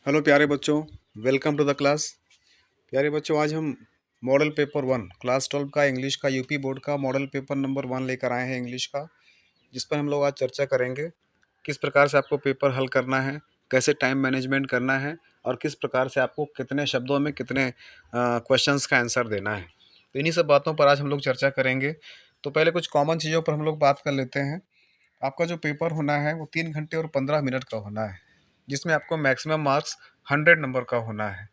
Hello प्यारे बच्चों, welcome to the class. प्यारे बच्चों, आज हम मॉडल पेपर 1 क्लास 12 का इंग्लिश का यूपी बोर्ड का मॉडल पेपर नंबर 1 लेकर आए हैं इंग्लिश का, जिस पर हम लोग आज चर्चा करेंगे किस प्रकार से आपको पेपर हल करना है, कैसे टाइम मैनेजमेंट करना है और किस प्रकार से आपको कितने शब्दों में कितने क्वेश्चंस का आंसर देना है। तो इन्हीं सब बातों पर आज हम लोग चर्चा करेंगे। तो पहले कुछ कॉमन चीज़ों पर हम लोग बात कर लेते हैं। आपका जो पेपर होना है वो 3 घंटे और 15 मिनट का होना है, जिसमें आपको मैक्सिमम मार्क्स 100 नंबर का होना है।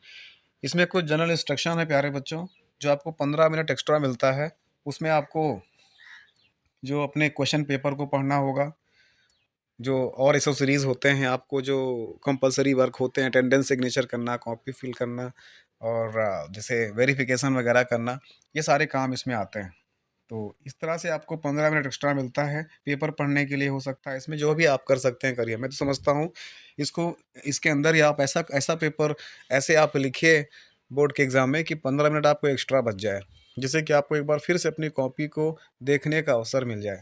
इसमें कुछ जनरल इंस्ट्रक्शन है प्यारे बच्चों। जो आपको 15 मिनट एक्स्ट्रा मिलता है, उसमें आपको जो अपने क्वेश्चन पेपर को पढ़ना होगा, जो और एसेसरीज होते हैं, आपको जो कंपलसरी वर्क होते हैं, अटेंडेंस सिग्नेचर करना, कॉपी फिल करना और जैसे वेरिफिकेशन वगैरह करना, ये सारे काम इसमें आते हैं। तो इस तरह से आपको 15 मिनट एक्स्ट्रा मिलता है पेपर पढ़ने के लिए। हो सकता है इसमें जो भी आप कर सकते हैं करिए। मैं तो समझता हूँ इसको, इसके अंदर ही आप ऐसा ऐसा पेपर ऐसे आप लिखिए बोर्ड के एग्ज़ाम में कि 15 मिनट आपको एक्स्ट्रा बच जाए, जिससे कि आपको एक बार फिर से अपनी कॉपी को देखने का अवसर मिल जाए।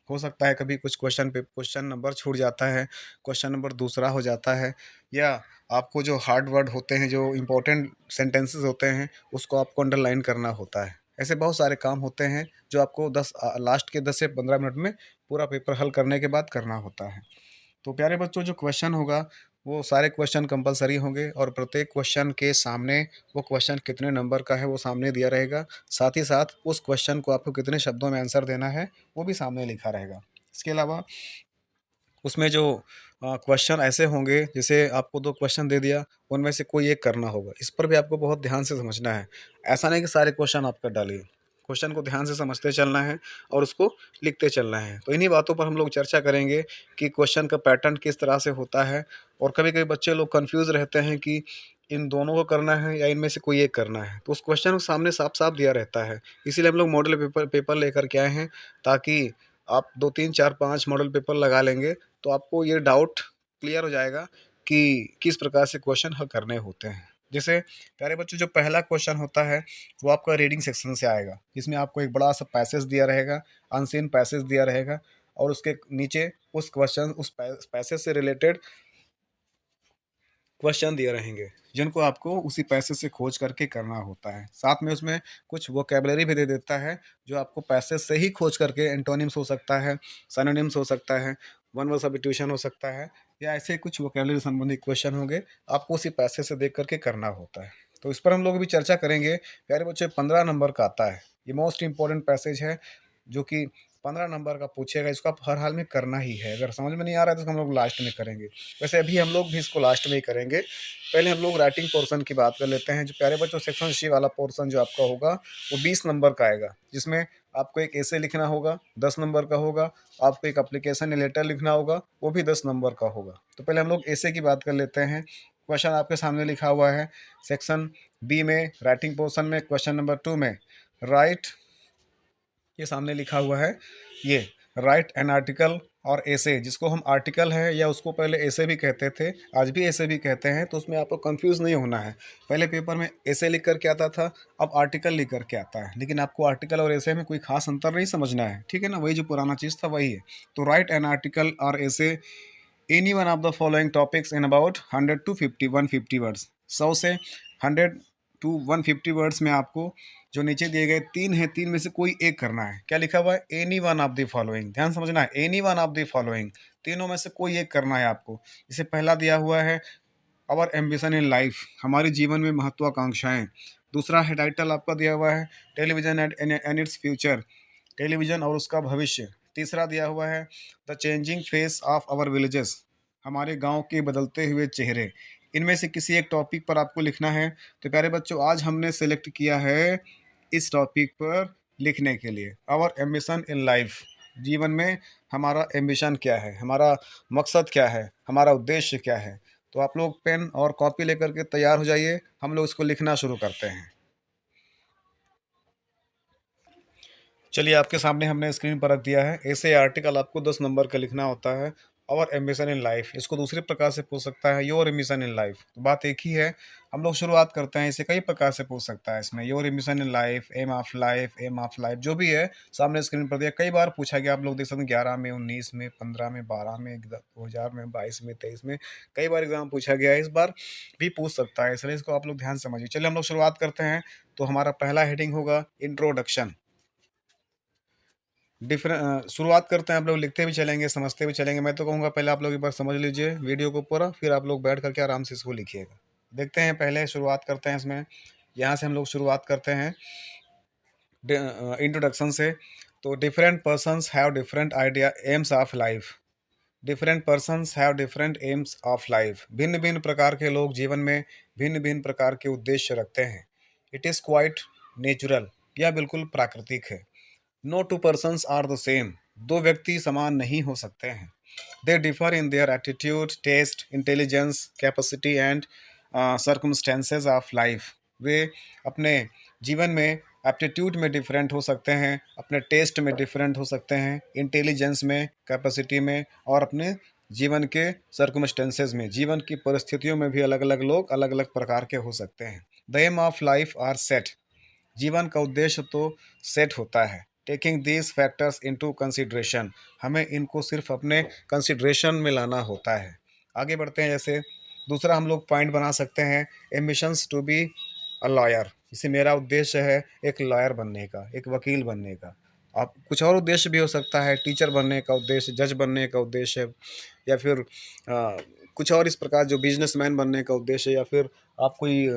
हो सकता है कभी कुछ क्वेश्चन नंबर छूट जाता है, क्वेश्चन नंबर दूसरा हो जाता है, या आपको जो हार्ड वर्ड होते हैं, जो इम्पोर्टेंट सेंटेंसेस होते हैं, उसको आपको अंडरलाइन करना होता है। ऐसे बहुत सारे काम होते हैं जो आपको लास्ट के 10 से 15 मिनट में पूरा पेपर हल करने के बाद करना होता है। तो प्यारे बच्चों, जो क्वेश्चन होगा वो सारे क्वेश्चन कंपलसरी होंगे और प्रत्येक क्वेश्चन के सामने वो क्वेश्चन कितने नंबर का है वो सामने दिया रहेगा। साथ ही साथ उस क्वेश्चन को आपको कितने शब्दों में आंसर देना है वो भी सामने लिखा रहेगा। इसके अलावा उसमें जो क्वेश्चन ऐसे होंगे, जैसे आपको 2 क्वेश्चन दे दिया, उनमें से कोई एक करना होगा। इस पर भी आपको बहुत ध्यान से समझना है। ऐसा नहीं कि सारे क्वेश्चन आप कर डालिए। क्वेश्चन को ध्यान से समझते चलना है और उसको लिखते चलना है। तो इन्हीं बातों पर हम लोग चर्चा करेंगे कि क्वेश्चन का पैटर्न किस तरह से होता है। और कभी-कभी बच्चे लोग कन्फ्यूज़ रहते हैं कि इन दोनों को करना है या इनमें से कोई एक करना है। तो उस क्वेश्चन को सामने साफ-साफ दिया रहता है। इसीलिए हम लोग मॉडल पेपर पेपर लेकर के आए हैं, ताकि आप 2, 3, 4, 5 मॉडल पेपर लगा लेंगे तो आपको ये डाउट क्लियर हो जाएगा कि किस प्रकार से क्वेश्चन हल करने होते हैं। जैसे प्यारे बच्चों, जो पहला क्वेश्चन होता है वो आपका रीडिंग सेक्शन से आएगा, जिसमें आपको एक बड़ा सा पैसेज दिया रहेगा, अनसीन पैसेज दिया रहेगा, और उसके नीचे उस क्वेश्चन उस पैसेज से रिलेटेड क्वेश्चन दिए रहेंगे, जिनको आपको उसी पैसेज से खोज करके करना होता है। साथ में उसमें कुछ वोकेबलरी भी दे देता है, जो आपको पैसेज से ही खोज करके एंटोनिम्स हो सकता है, सिनोनिम्स हो सकता है, वन वर्ड सब्स्टिट्यूशन हो सकता है, या ऐसे कुछ वोकेबलरी संबंधी क्वेश्चन होंगे, आपको उसी पैसेज से देख करके करना होता है। तो इस पर हम लोग भी चर्चा करेंगे। प्यारे बच्चे, 15 नंबर का आता है, ये मोस्ट इंपॉर्टेंट पैसेज है, जो कि 15 नंबर का पूछेगा। इसको आप हर हाल में करना ही है। अगर समझ में नहीं आ रहा है तो हम लोग लास्ट में करेंगे। वैसे अभी हम लोग भी इसको लास्ट में ही करेंगे। पहले हम लोग राइटिंग पोर्शन की बात कर लेते हैं। जो प्यारे बच्चों, सेक्शन सी वाला पोर्शन जो आपका होगा वो 20 नंबर का आएगा, जिसमें आपको एक ऐसे लिखना होगा, 10 नंबर का होगा। आपको एक अप्लीकेशन या लेटर लिखना होगा, वो भी 10 नंबर का होगा। तो पहले हम लोग ऐसे की बात कर लेते हैं। क्वेश्चन आपके सामने लिखा हुआ है सेक्शन बी में, राइटिंग पोर्शन में, क्वेश्चन नंबर 2 में, राइट, ये सामने लिखा हुआ है, ये राइट एन आर्टिकल और ऐसे, जिसको हम आर्टिकल है या उसको पहले ऐसे भी कहते थे, आज भी ऐसे भी कहते हैं। तो उसमें आपको कंफ्यूज नहीं होना है। पहले पेपर में ऐसे लिख कर के आता था, अब आर्टिकल लिख कर के आता है, लेकिन आपको आर्टिकल और ऐसे में कोई खास अंतर नहीं समझना है, ठीक है ना। वही जो पुराना चीज़ था वही है। तो राइट एन आर्टिकल और ऐसे any one of the following topics in about 100 to 150 words. 100 to 150 words में आपको जो नीचे दिए गए तीन हैं, तीन में से कोई एक करना है। क्या लिखा हुआ है? Any one of the following. ध्यान समझना है, any one of the following, तीनों में से कोई एक करना है आपको। जैसे पहला दिया हुआ है आवर एम्बिशन इन लाइफ, हमारे जीवन में महत्वाकांक्षाएं। दूसरा है टाइटल आपका दिया हुआ है television and its future, television और उसका भविष्य। तीसरा दिया हुआ है the changing face of our villages, हमारे गांव के बदलते हुए चेहरे। इनमें से किसी एक टॉपिक पर आपको लिखना है। तो प्यारे बच्चों, आज हमने सेलेक्ट किया है इस टॉपिक पर लिखने के लिए आवर एम्बिशन इन लाइफ, जीवन में हमारा एम्बिशन क्या है, हमारा मकसद क्या है, हमारा उद्देश्य क्या है। तो आप लोग पेन और कॉपी लेकर के तैयार हो जाइए, हम लोग इसको लिखना शुरू करते हैं। चलिए, आपके सामने हमने स्क्रीन पर रख दिया है। ऐसे आर्टिकल आपको 10 नंबर का लिखना होता है। और एम्बिशन इन लाइफ। इसको दूसरे प्रकार से पूछ सकता है योर एम्बिशन इन लाइफ। तो बात एक ही है। हम लोग शुरुआत करते हैं, इसे कई प्रकार से पूछ सकता है। इसमें your ambition in life, aim of life, जो भी है सामने स्क्रीन पर दिया। कई बार पूछा गया, आप लोग देख सकते हैं 11 में, 19 में, 15 में, 12 में, 2000 में, 22 में, 23 में, कई बार एग्जाम पूछा गया है। इस बार भी पूछ सकता है, इसलिए इसको आप लोग ध्यान से समझिए। चलिए हम लोग शुरुआत करते हैं। तो हमारा पहला हेडिंग होगा इंट्रोडक्शन। शुरुआत करते हैं। आप लोग लिखते भी चलेंगे, समझते भी चलेंगे। मैं तो कहूँगा पहले आप लोग एक बार समझ लीजिए वीडियो को पूरा, फिर आप लोग बैठ करके आराम से इसको लिखिएगा। देखते हैं, पहले शुरुआत करते हैं इसमें। यहाँ से हम लोग शुरुआत करते हैं इंट्रोडक्शन से। तो different persons have different idea AIIMS of life. Different persons have different AIIMS of life. भिन्न भिन्न प्रकार के लोग जीवन में भिन्न भिन्न प्रकार के उद्देश्य रखते हैं। इट इज़ क्वाइट नेचुरल, यह बिल्कुल प्राकृतिक है। No two persons are the same. दो व्यक्ति समान नहीं हो सकते हैं। They differ in their attitude, taste, intelligence, capacity and circumstances of life. वे अपने जीवन में एप्टीट्यूड में डिफरेंट हो सकते हैं, अपने टेस्ट में डिफरेंट हो सकते हैं, इंटेलिजेंस में, कैपेसिटी में, और अपने जीवन के सर्कमस्टेंसेज में, जीवन की परिस्थितियों में भी अलग अलग लोग अलग अलग प्रकार के हो सकते हैं। The aim of life are set. जीवन का उद्देश्य तो सेट होता है। Taking these factors into consideration. हमें इनको सिर्फ अपने कंसिडरेशन में लाना होता है। आगे बढ़ते हैं। जैसे दूसरा हम लोग पॉइंट बना सकते हैं, ambitions to be a lawyer. इसे मेरा उद्देश्य है एक लॉयर बनने का, एक वकील बनने का। आप कुछ और उद्देश्य भी हो सकता है, टीचर बनने का उद्देश्य, जज बनने का उद्देश्य, या फिर कुछ और इस प्रकार जो बिजनेसमैन बनने का उद्देश्य, या फिर आप कोई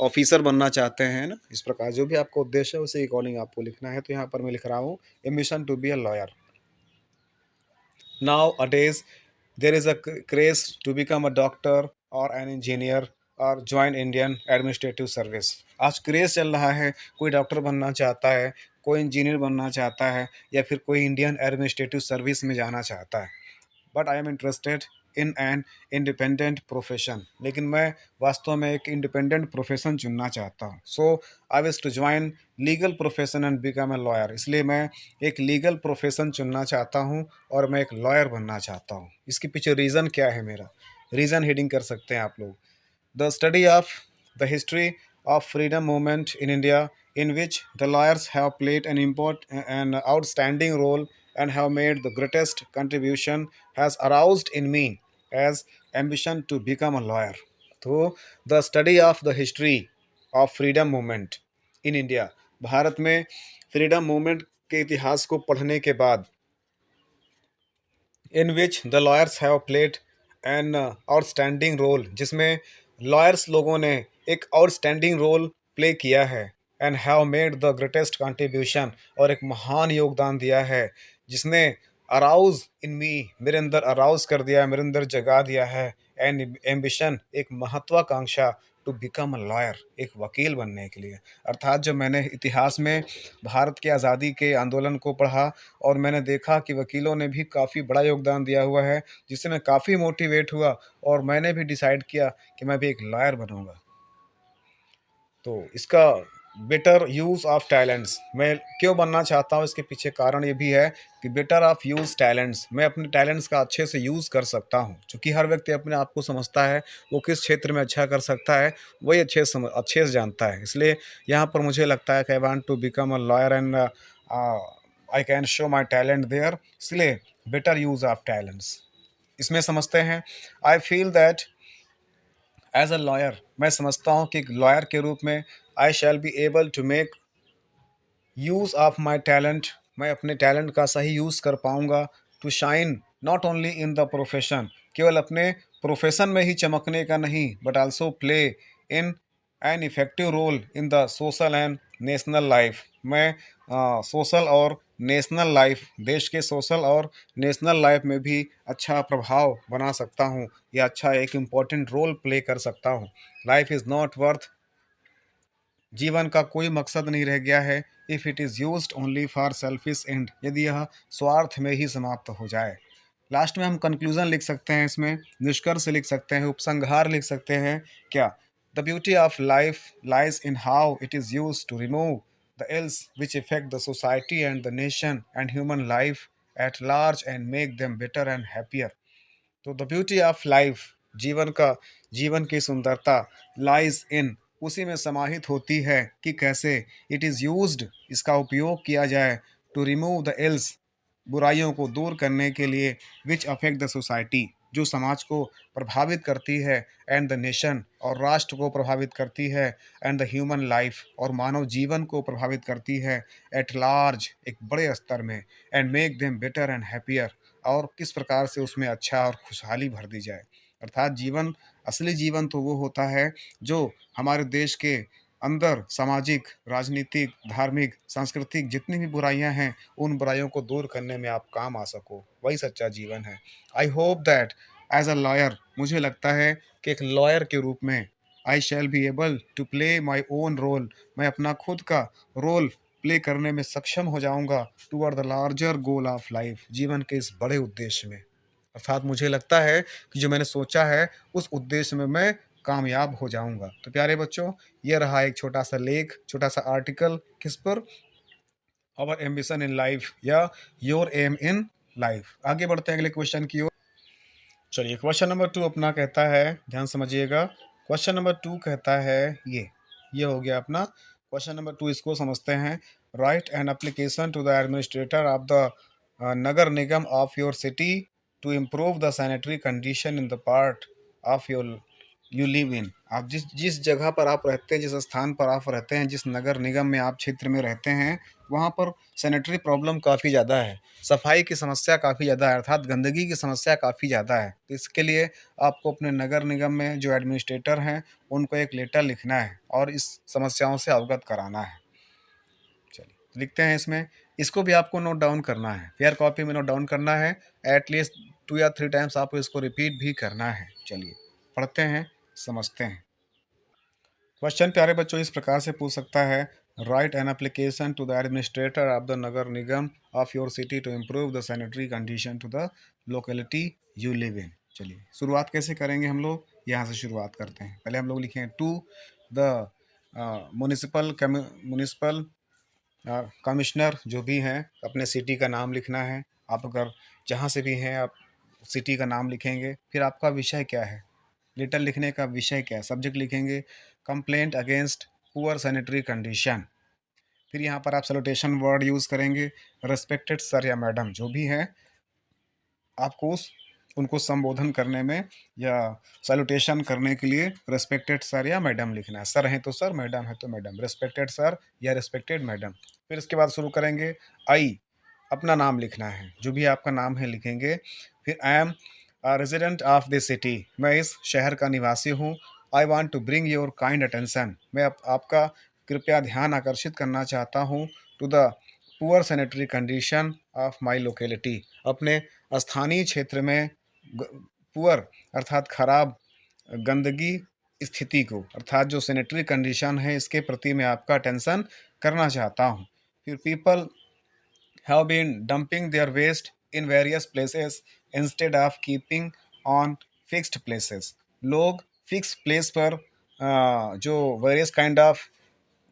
ऑफिसर बनना चाहते हैं ना, इस प्रकार जो भी आपका उद्देश्य है उसी अकॉर्डिंग आपको लिखना है। तो यहाँ पर मैं लिख रहा हूँ ambition to be a lawyer. Nowadays there is a craze to become a doctor और एन इंजीनियर और ज्वाइन इंडियन एडमिनिस्ट्रेटिव सर्विस। आज क्रेज चल रहा है, कोई डॉक्टर बनना चाहता है, कोई इंजीनियर बनना चाहता है, या फिर कोई इंडियन एडमिनिस्ट्रेटिव सर्विस में जाना चाहता है। But I am interested in an independent profession. लेकिन मैं वास्तव में एक इंडिपेंडेंट प्रोफेशन चुनना चाहता हूँ। So I wish to join legal profession and become a lawyer. इसलिए मैं एक लीगल प्रोफेशन चुनना चाहता हूँ और मैं एक लॉयर बनना चाहता हूँ। इसके पीछे रीज़न क्या है मेरा, रीज़न हेडिंग कर सकते हैं आप लोग। The study of the history of freedom movement in India, in which the lawyers have played an outstanding role and have made the greatest contribution, has aroused in me as ambition to become a lawyer. तो the study of the history of freedom movement in India, Bharat में freedom movement के इतिहास को पढ़ने के बाद, in which the lawyers have played an outstanding role, जिसमें lawyers लोगों ने एक आउटस्टैंडिंग रोल प्ले किया है, and have made the greatest contribution, और एक महान योगदान दिया है, जिसने अराउज इन मी, मेरे अंदर अराउज कर दिया है, मेरे अंदर जगा दिया है, एन एम्बिशन, एक महत्वाकांक्षा, टू बिकम अ लॉयर, एक वकील बनने के लिए। अर्थात जब मैंने इतिहास में भारत के आज़ादी के आंदोलन को पढ़ा और मैंने देखा कि वकीलों ने भी काफ़ी बड़ा योगदान दिया हुआ है, जिससे मैं काफ़ी मोटिवेट हुआ और मैंने भी डिसाइड किया कि मैं भी एक लॉयर बनूंगा। तो इसका बेटर यूज़ ऑफ टैलेंट्स, मैं क्यों बनना चाहता हूँ, इसके पीछे कारण ये भी है कि बेटर ऑफ यूज़ टैलेंट्स, मैं अपने टैलेंट्स का अच्छे से यूज़ कर सकता हूँ। क्योंकि हर व्यक्ति अपने आप को समझता है वो किस क्षेत्र में अच्छा कर सकता है, वही अच्छे से जानता है। इसलिए यहाँ पर मुझे लगता है कि I want to become a lawyer and I can show my talent there. इसलिए बेटर यूज़ ऑफ टैलेंट्स इसमें समझते हैं। I feel that as a lawyer, मैं समझता हूँ कि एक लॉयर के रूप में I shall be able to make use of my talent, मैं अपने टैलेंट का सही यूज़ कर पाऊँगा। To shine not only in the profession, केवल अपने प्रोफेशन में ही चमकने का नहीं, but also play in an effective role in the social and national life. मैं सोशल और नेशनल लाइफ, देश के सोशल और नेशनल लाइफ में भी अच्छा प्रभाव बना सकता हूँ, या अच्छा एक इम्पॉर्टेंट रोल प्ले कर सकता हूँ। लाइफ इज़ नॉट वर्थ, जीवन का कोई मकसद नहीं रह गया है, if it is used only for selfish and, यदि यह स्वार्थ में ही समाप्त हो जाए। लास्ट में हम कंक्लूजन लिख सकते हैं, इसमें निष्कर्ष लिख सकते हैं, उपसंहार लिख सकते हैं क्या। The beauty of life lies in how it is use to remove the ills which effect the society and the nation and human life at large and make them better and happier. तो the beauty of life, जीवन की सुंदरता lies in, उसी में समाहित होती है कि कैसे इट इज़ यूज्ड, इसका उपयोग किया जाए, टू रिमूव द इल्स, बुराइयों को दूर करने के लिए, विच अफेक्ट द सोसाइटी, जो समाज को प्रभावित करती है, एंड द नेशन, और राष्ट्र को प्रभावित करती है, एंड द ह्यूमन लाइफ, और मानव जीवन को प्रभावित करती है, एट लार्ज, एक बड़े स्तर में, and make them better and happier, और किस प्रकार से उसमें अच्छा और खुशहाली भर दी जाए। अर्थात जीवन, असली जीवन तो वो होता है जो हमारे देश के अंदर सामाजिक, राजनीतिक, धार्मिक, सांस्कृतिक जितनी भी बुराइयां हैं, उन बुराइयों को दूर करने में आप काम आ सको, वही सच्चा जीवन है। I hope that as a lawyer, मुझे लगता है कि एक लॉयर के रूप में, I shall be able to play my own role, मैं अपना खुद का रोल प्ले करने में सक्षम हो जाऊंगा, toward the larger goal of life, जीवन के इस बड़े उद्देश्य में। अर्थात मुझे लगता है कि जो मैंने सोचा है उस उद्देश्य में मैं कामयाब हो जाऊंगा। तो प्यारे बच्चों, ये रहा एक छोटा सा लेख, छोटा सा आर्टिकल, किस पर, आवर एम्बिशन इन लाइफ, या योर एम इन लाइफ। आगे बढ़ते हैं अगले क्वेश्चन की ओर। चलिए, क्वेश्चन नंबर 2 अपना कहता है, ध्यान समझिएगा। क्वेश्चन नंबर 2 कहता है ये हो गया अपना क्वेश्चन नंबर 2, इसको समझते हैं। Write an application to the administrator of the Nagar Nigam of your city to improve the sanitary condition in the part of your you live in. आप जिस जिस जगह पर आप रहते हैं, जिस स्थान पर आप रहते हैं, जिस नगर निगम में आप क्षेत्र में रहते हैं, वहाँ पर सैनिटरी प्रॉब्लम काफ़ी ज़्यादा है, सफाई की समस्या काफ़ी ज़्यादा है, अर्थात गंदगी की समस्या काफ़ी ज़्यादा है। तो इसके लिए आपको अपने नगर निगम में जो एडमिनिस्ट्रेटर हैं, उनको एक लेटर लिखना है और इस समस्याओं से अवगत कराना है। चलिए, लिखते हैं इसमें, इसको भी आपको नोट डाउन करना है, फेयर कॉपी में नोट डाउन करना है, एटलीस्ट 2 या 3 टाइम्स आपको इसको रिपीट भी करना है। चलिए पढ़ते हैं, समझते हैं। क्वेश्चन प्यारे बच्चों इस प्रकार से पूछ सकता है, write an application to the administrator of the Nagar Nigam of your city to improve the sanitary condition to the locality you live in. चलिए शुरुआत कैसे करेंगे हम लोग, यहाँ से शुरुआत करते हैं। पहले हम लोग लिखें टू द म्यूनिसिपल कमिश्नर, जो भी हैं अपने सिटी का नाम लिखना है। आप अगर जहाँ से भी हैं आप सिटी का नाम लिखेंगे, फिर आपका विषय क्या है, लेटर लिखने का विषय क्या है, सब्जेक्ट लिखेंगे complaint against poor sanitary condition. फिर यहाँ पर आप सैल्यूटेशन वर्ड यूज़ करेंगे, रेस्पेक्टेड सर या मैडम जो भी हैं, आपको उनको संबोधन करने में या सैल्यूटेशन करने के लिए रेस्पेक्टेड सर या मैडम लिखना है। सर हैं तो सर, मैडम है तो मैडम, रेस्पेक्टेड सर या रेस्पेक्टेड मैडम। फिर इसके बाद शुरू करेंगे आई, अपना नाम लिखना है, जो भी आपका नाम है लिखेंगे। फिर I am resident of this city, मैं इस शहर का निवासी हूँ। I want to bring your kind attention, मैं आपका कृपया ध्यान आकर्षित करना चाहता हूँ, to the poor sanitary condition of my locality, अपने स्थानीय क्षेत्र में पुअर अर्थात खराब, गंदगी स्थिति को, अर्थात जो सैनिटरी कंडीशन है इसके प्रति मैं आपका अटेंशन करना चाहता हूँ। फिर people have been dumping their waste in various places instead of keeping on fixed places, लोग फिक्स प्लेस पर जो वेरियस काइंड ऑफ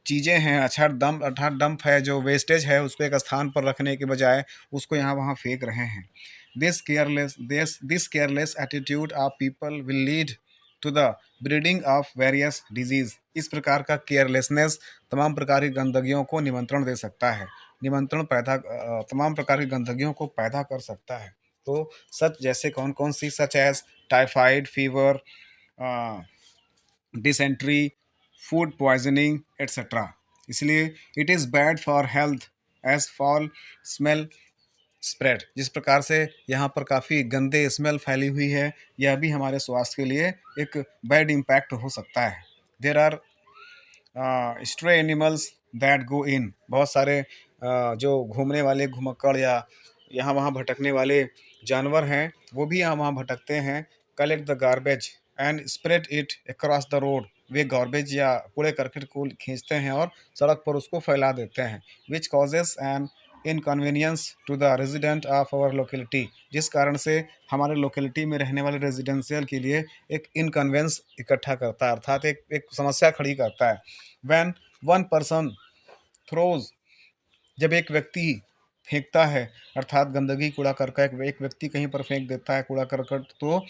चीज़ें हैं, अच्छा डंप, अर्थात डंप है, जो वेस्टेज है उसको एक स्थान पर रखने के बजाय उसको यहाँ वहाँ फेंक रहे हैं। This careless attitude of people will lead to the breeding of various disease, इस प्रकार का केयरलेसनेस तमाम प्रकार की गंदगियों को निमंत्रण दे सकता है, तमाम प्रकार की गंदगियों को पैदा कर सकता है। तो सच जैसे कौन कौन सी, such as typhoid fever, dysentery, food poisoning etcetera. इसलिए it is bad for health as foul smell spread, जिस प्रकार से यहाँ पर काफ़ी गंदे स्मेल फैली हुई है, यह भी हमारे स्वास्थ्य के लिए एक बैड इम्पैक्ट हो सकता है। There are stray animals that go in, बहुत सारे जो घूमने वाले घुमक्कड़ या यहाँ वहाँ भटकने वाले जानवर हैं, वो भी यहाँ वहाँ भटकते हैं। Collect the garbage and spread it across the road, way garbage या कूड़े करकट को खींचते हैं और सड़क पर उसको फैला देते हैं। Which causes an inconvenience to the resident of our locality, जिस कारण से हमारे लोकेलिटी में रहने वाले रेजिडेंशियल के लिए एक इनकन्वेंस इकट्ठा करता है, अर्थात एक समस्या खड़ी करता है। व्हेन वन पर्सन थ्रोज, जब एक व्यक्ति फेंकता है, अर्थात गंदगी कूड़ा करकट एक व्यक्ति कहीं पर फेंक देता है कूड़ा करकट, तो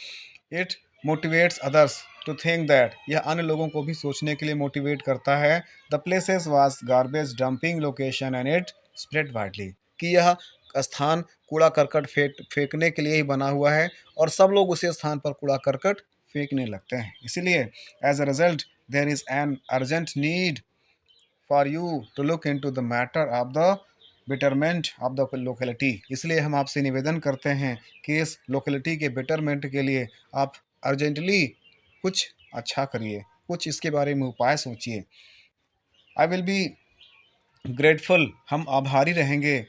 it motivates others to think that, यह अन्य लोगों को भी सोचने के लिए मोटिवेट करता है। The places was garbage dumping location and it spread widely, कि यह स्थान कूड़ा करकट फेंकने के लिए ही बना हुआ है और सब लोग उसी स्थान पर कूड़ा करकट फेंकने लगते हैं। इसीलिए as a result there is an urgent need for you to look into the matter of the betterment of the locality, इसलिए हम आपसे निवेदन करते हैं कि इस लोकेलिटी के बेटरमेंट के लिए आप अर्जेंटली कुछ अच्छा करिए, कुछ इसके बारे में उपाय सोचिए। आई विल बी ग्रेटफुल, हम आभारी रहेंगे,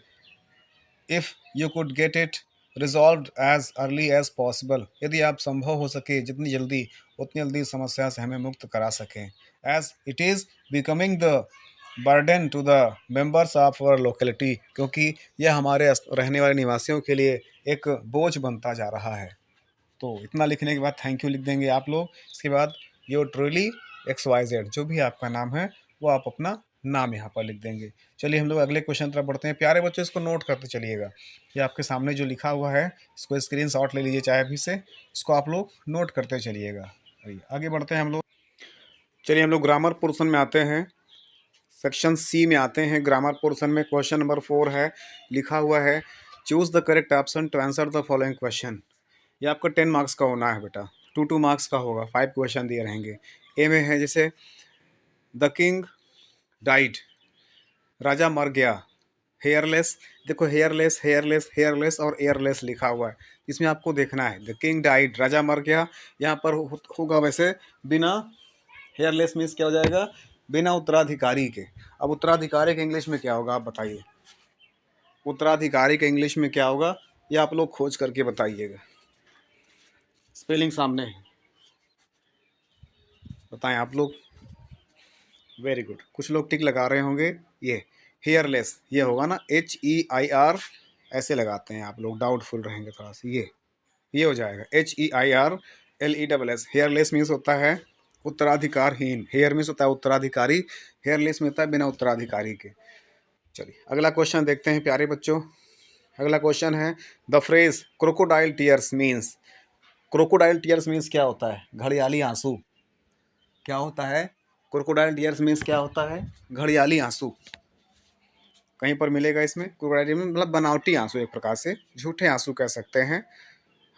if you could get it resolve as early as possible, यदि आप संभव हो सके जितनी जल्दी उतनी जल्दी इस समस्या से हमें मुक्त करा सकें। As it is becoming the burden to the members of our locality, क्योंकि यह हमारे रहने वाले निवासियों के लिए एक बोझ बनता जा रहा है। तो इतना लिखने के बाद थैंक यू लिख देंगे आप लोग। इसके बाद your truly X Y Z, जो भी आपका नाम है वो आप अपना नाम यहाँ पर लिख देंगे। चलिए हम लोग अगले क्वेश्चन तरफ बढ़ते हैं। प्यारे बच्चों, इसको नोट करते चलिएगा। ये आपके सामने जो लिखा हुआ है इसको स्क्रीन शॉट ले लीजिए चाहे अभी से, इसको आप लोग नोट करते चलिएगा। आगे बढ़ते हैं हम लोग। चलिए हम लोग ग्रामर पोर्शन में आते हैं, सेक्शन सी में आते हैं। ग्रामर पोर्शन में क्वेश्चन नंबर 4 है, लिखा हुआ है choose the correct option to answer the following question. ये आपका 10 मार्क्स का होना है बेटा, 2 मार्क्स का होगा, 5 क्वेश्चन दिए रहेंगे। ए में है जैसे द किंग डाइड, राजा मर गया। हेयरलेस, देखो हेयरलेस हेयरलेस हेयरलेस और एयरलेस लिखा हुआ है, इसमें आपको देखना है। द किंग डाइड, राजा मर गया, यहाँ पर होगा वैसे बिना, हेयरलेस मीन्स क्या हो जाएगा, बिना उत्तराधिकारी के। अब उत्तराधिकारी के इंग्लिश में क्या होगा आप बताइए, उत्तराधिकारी के इंग्लिश में क्या होगा ये आप लोग खोज करके बताइएगा। स्पेलिंग सामने है, बताएं आप लोग। वेरी गुड, कुछ लोग टिक लगा रहे होंगे। ये हेयरलेस ये होगा ना, HEIR ऐसे लगाते हैं आप लोग, डाउटफुल रहेंगे थोड़ा सा। ये हो जाएगा HEIRLESS। हेयरलेस मीन्स होता है उत्तराधिकारहीन, हेयर मीन्स होता है उत्तराधिकारी, हेयरलेस में होता है बिना उत्तराधिकारी के। चलिए अगला क्वेश्चन देखते हैं प्यारे बच्चों। अगला क्वेश्चन है the phrase crocodile tears means, crocodile tears means क्या होता है, घड़ियाली आंसू। क्या होता है क्रोकोडाइल टीयर्स मीन्स, क्या होता है घड़ियाली आंसू। कहीं पर मिलेगा इसमें, क्रोकोडाइल मतलब बनावटी आंसू, एक प्रकार से झूठे आंसू कह सकते हैं।